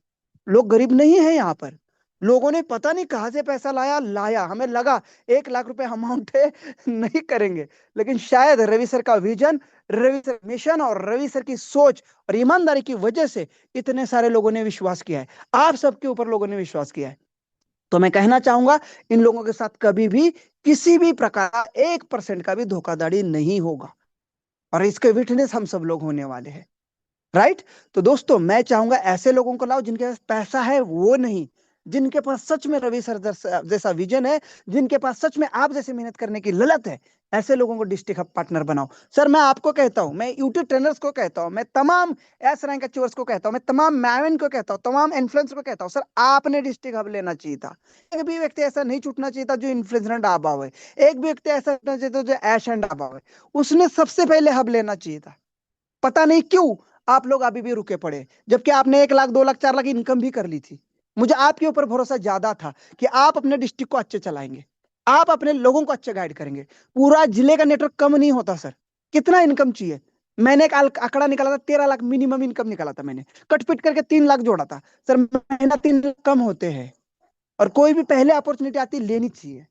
लोग गरीब नहीं है यहाँ पर। लोगों ने पता नहीं कहां से पैसा लाया, हमें लगा 1 लाख रुपए अमाउंट है, नहीं करेंगे। लेकिन शायद रवि सर का विजन, रवि सर मिशन और रवि सर की सोच और ईमानदारी की वजह से इतने सारे लोगों ने विश्वास किया है, आप सबके ऊपर लोगों ने विश्वास किया है। तो मैं कहना चाहूंगा इन लोगों के साथ कभी भी किसी भी प्रकार 1% का भी धोखाधड़ी नहीं होगा, और इसके विटनेस हम सब लोग होने वाले हैं। राइट, तो दोस्तों मैं चाहूंगा ऐसे लोगों को लाओ जिनके पास पैसा है, वो नहीं, जिनके पास सच में रवि सर जैसा विजन है, जिनके पास सच में आप जैसे मेहनत करने की ललक है, ऐसे लोगों को डिस्ट्रिक्ट हब पार्टनर बनाओ। सर मैं आपको कहता हूं, मैं यूट्यूब ट्रेनर्स को कहता हूं, मैं तमाम एस रैंक अचीवर्स को कहता हूं, मैं तमाम मैविन को कहता हूं, तमाम इन्फ्लुएंसर को कहता हूं, सर आपने डिस्ट्रिक्ट हब लेना चाहिए था। एक भी व्यक्ति ऐसा नहीं छूटना चाहिए था जो इन्फ्लुएंसर एंड आबाव है, एक भी व्यक्ति ऐसा छूटना चाहिए था जो ऐश एंड आबाव है, उसने सबसे पहले हब लेना चाहिए था। पता नहीं क्यों आप लोग अभी भी रुके पड़े, जबकि आपने 1 लाख 2 लाख 4 लाख इनकम भी कर ली थी। मुझे आपके ऊपर भरोसा ज्यादा था कि आप अपने डिस्ट्रिक्ट को अच्छे चलाएंगे, आप अपने लोगों को अच्छे गाइड करेंगे। पूरा जिले का नेटवर्क कम नहीं होता सर, कितना इनकम चाहिए? मैंने एक आंकड़ा निकाला था, 13 लाख मिनिमम इनकम निकाला था मैंने, कटपिट करके 3 लाख जोड़ा था। सर महीना 3 लाख कम होते हैं, और कोई भी पहले अपॉर्चुनिटी आती लेनी चाहिए।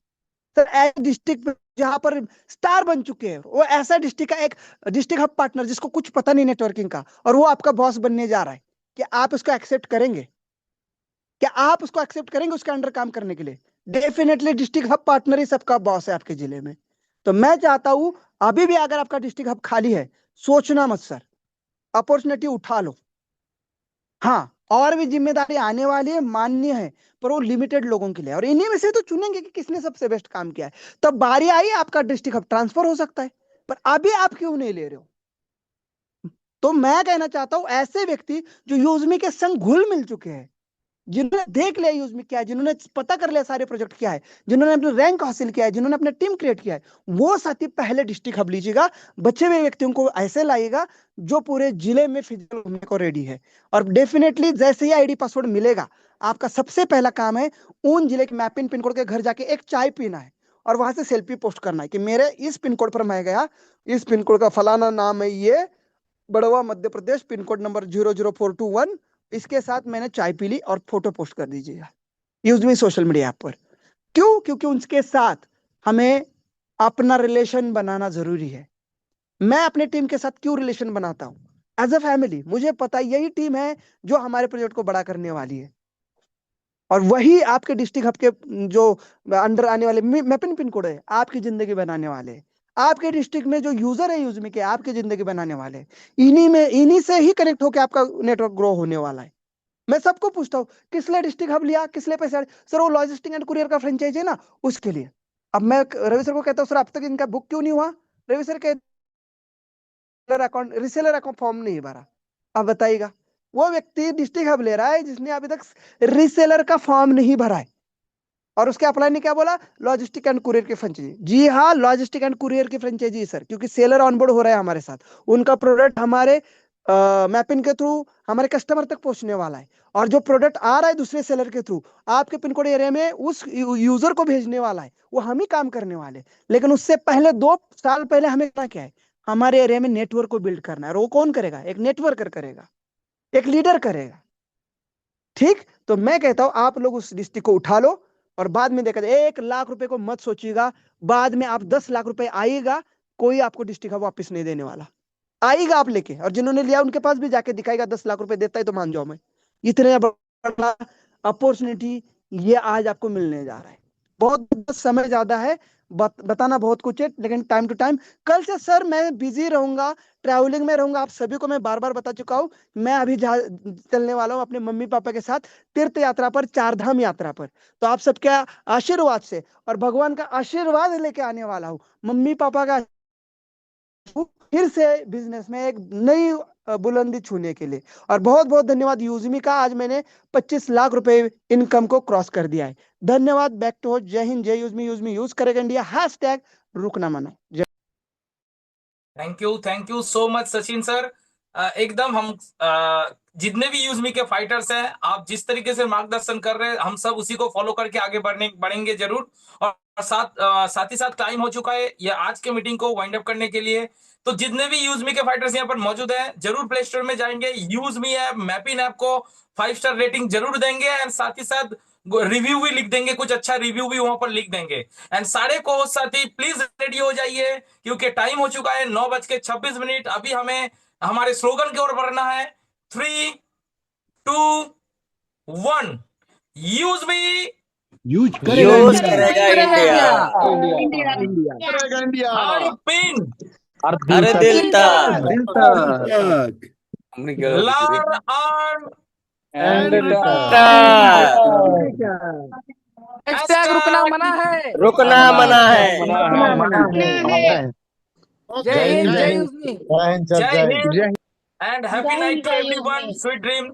सर ऐसे डिस्ट्रिक्ट जहां पर स्टार बन चुके हैं, वो ऐसा डिस्ट्रिक्ट का एक डिस्ट्रिक्ट हब पार्टनर जिसको कुछ पता नहीं नेटवर्किंग का, और वो आपका बॉस बनने जा रहा है, क्या आप उसको एक्सेप्ट करेंगे? क्या आप उसको एक्सेप्ट करेंगे उसके अंडर काम करने के लिए? डेफिनेटली डिस्ट्रिक्ट हब पार्टनर ही सबका बॉस है आपके जिले में। तो मैं चाहता हूं अभी भी अगर आपका डिस्ट्रिक्ट हब खाली है, सोचना मत सर, अपॉर्चुनिटी उठा लो। हाँ, और भी जिम्मेदारी आने वाली है, मान्य है, पर वो लिमिटेड लोगों के लिए, और इन्हीं में से तो चुनेंगे कि किसने सबसे बेस्ट काम किया है। तब बारी आई आपका डिस्ट्रिक्ट हब ट्रांसफर हो सकता है, पर अभी आप क्यों नहीं ले रहे हो? तो मैं कहना चाहता हूं ऐसे व्यक्ति जो यूजमी के संग घुल मिल चुके हैं, जिन्होंने देख लिया यूजमी क्या है, जिन्होंने पता कर लिया सारे प्रोजेक्ट क्या है, जिन्होंने अपने रैंक हासिल किया है, जिन्होंने अपने टीम क्रिएट किया है, वो साथी पहले डिस्ट्रिक्ट हब लीजिएगा। बचे हुए व्यक्तियों को ऐसे लाइएगा जो पूरे जिले में फिजिकल घूमने को रेडी है। और डेफिनेटली जैसे ही आईडी पासवर्ड मिलेगा, आपका सबसे पहला काम है उन जिले के मैपिन पिन कोड के घर जाके एक चाय पीना है, और वहां से सेल्फी पोस्ट करना है कि मेरे इस पिन कोड पर मैं गया, इस पिन कोड का फलाना नाम है, ये बड़वा Madhya Pradesh, pin code number 00421, इसके साथ मैंने चाय पी ली, और फोटो पोस्ट कर दीजिएगा यूजमी सोशल मीडिया ऐप पर। क्यों? क्योंकि उनके साथ हमें अपना रिलेशन बनाना जरूरी है। मैं अपने टीम के साथ क्यों रिलेशन बनाता हूं? एज अ फैमिली, मुझे पता यही टीम है जो हमारे प्रोजेक्ट को बड़ा करने वाली है, और वही आपके डिस्ट्रिक्ट हब के जो अंडर आने वाले मैपिन पिन कोड है आपकी जिंदगी बनाने वाले हैं। आपके डिस्ट्रिक्ट में जो यूजर है यूजमी के, आपकी जिंदगी बनाने वाले हैं। इन्हीं से ही कनेक्ट होकर आपका नेटवर्क ग्रो होने वाला है। मैं सबको पूछता हूँ किस लिए डिस्ट्रिक्ट हब लिया, किस लिए पैसे? सर वो लॉजिस्टिक एंड कुरियर का फ्रेंचाइज है ना, उसके लिए। अब मैं रवि सर को कहता हूँ सर अब तक इनका बुक क्यों नहीं हुआ? रवि सर के अकाउंट रिसेलर अकाउंट फॉर्म नहीं भरा। अब बताइएगा, वो व्यक्ति डिस्ट्रिक्ट हब ले रहा है जिसने अभी तक रिसेलर का फॉर्म नहीं भरा है, और उसके अप्लाई ने क्या बोला? लॉजिस्टिक एंड कुरियर की फ्रेंचाइजी। जी हाँ, लॉजिस्टिक एंड कुरियर की फ्रेंचाइजी सर, क्योंकि सेलर ऑनबोर्ड हो रहा है हमारे साथ, उनका प्रोडक्ट हमारे मैपिन के थ्रू हमारे कस्टमर तक पहुंचने वाला है, और जो प्रोडक्ट आ रहा है दूसरे सेलर के थ्रू आपके पिन कोड एरिया में उस यूजर को भेजने वाला है, वो हम ही काम करने वाले। लेकिन उससे पहले 2 साल पहले हमें करना क्या है? हमारे एरिया में नेटवर्क को बिल्ड करना है, और वो कौन करेगा? एक नेटवर्कर करेगा, एक लीडर करेगा। ठीक, तो मैं कहता हूं आप लोग उस डिस्ट्रिक्ट को उठा लो, और बाद में देखा जाए 1 लाख रुपए को मत सोचिएगा, बाद में आप 10 लाख रुपए आएगा, कोई आपको डिस्ट्रिक्ट हब वापस नहीं देने वाला। आएगा आप लेके, और जिन्होंने लिया उनके पास भी जाके दिखाएगा 10 लाख रुपए देता है तो मान जाओ मैं। इतने बड़ा अपॉर्चुनिटी ये आज आपको मिलने जा रहा है। बहुत समय ज्यादा है, बताना बहुत कुछ है, लेकिन टाइम टू टाइम। कल से सर मैं बिजी रहूंगा, ट्रैवलिंग में रहूंगा। आप सभी को मैं बार बार बता चुका हूँ, मैं अभी चलने वाला हूँ अपने मम्मी पापा के साथ तीर्थ यात्रा पर, 4 धाम यात्रा पर। तो आप सबके आशीर्वाद से और भगवान का आशीर्वाद लेके आने वाला हूँ, मम्मी पापा का फिर से बिजनेस में एक नई बुलंदी छूने के लिए। और बहुत बहुत धन्यवाद यूजमी का, आज मैंने 25 लाख रुपए इनकम को क्रॉस कर दिया है। धन्यवाद। Back to host. जय हिंद, जय यूजमी। यूजमी यूज करेगा इंडिया, हैशटैग रुकना मना। जय। Thank you so much Sachin sir. एकदम हम जितने भी यूजमी के फाइटर्स हैं, आप जिस तरीके से मार्गदर्शन कर रहे हैं, हम सब उसी को फॉलो करके आगे बढ़ेंगे जरूर। और साथ ही साथ टाइम हो चुका है ये आज के मीटिंग को वाइंड अप करने के लिए। तो जितने भी यूजमी के फाइटर्स यहाँ पर मौजूद हैं, जरूर प्ले स्टोर में जाएंगे, यूजमी ऐप, मैपिन ऐप को 5 स्टार रेटिंग जरूर देंगे, एंड साथ ही साथ रिव्यू भी लिख देंगे, कुछ अच्छा रिव्यू भी वहां पर लिख देंगे। एंड सारे को साथी प्लीज रेडी हो जाइए, क्योंकि टाइम हो चुका है 9:26। अभी हमें हमारे स्लोगन की ओर बढ़ना है। 3, 2, 1। यूज मी, यूज यूज करेगा इंडिया। करेगा इंडिया। हर पिन, हर दिल तक। दिल तक। लर्न अर्न एंड हैशटैग रुकना मना है। रुकना मना है। जय हिंद, जय यूजमी। जय हिंद जय एंड हैप्पी जय नाइट हिंद, टू जय एवरीवन। यूजमी। Sweet dream.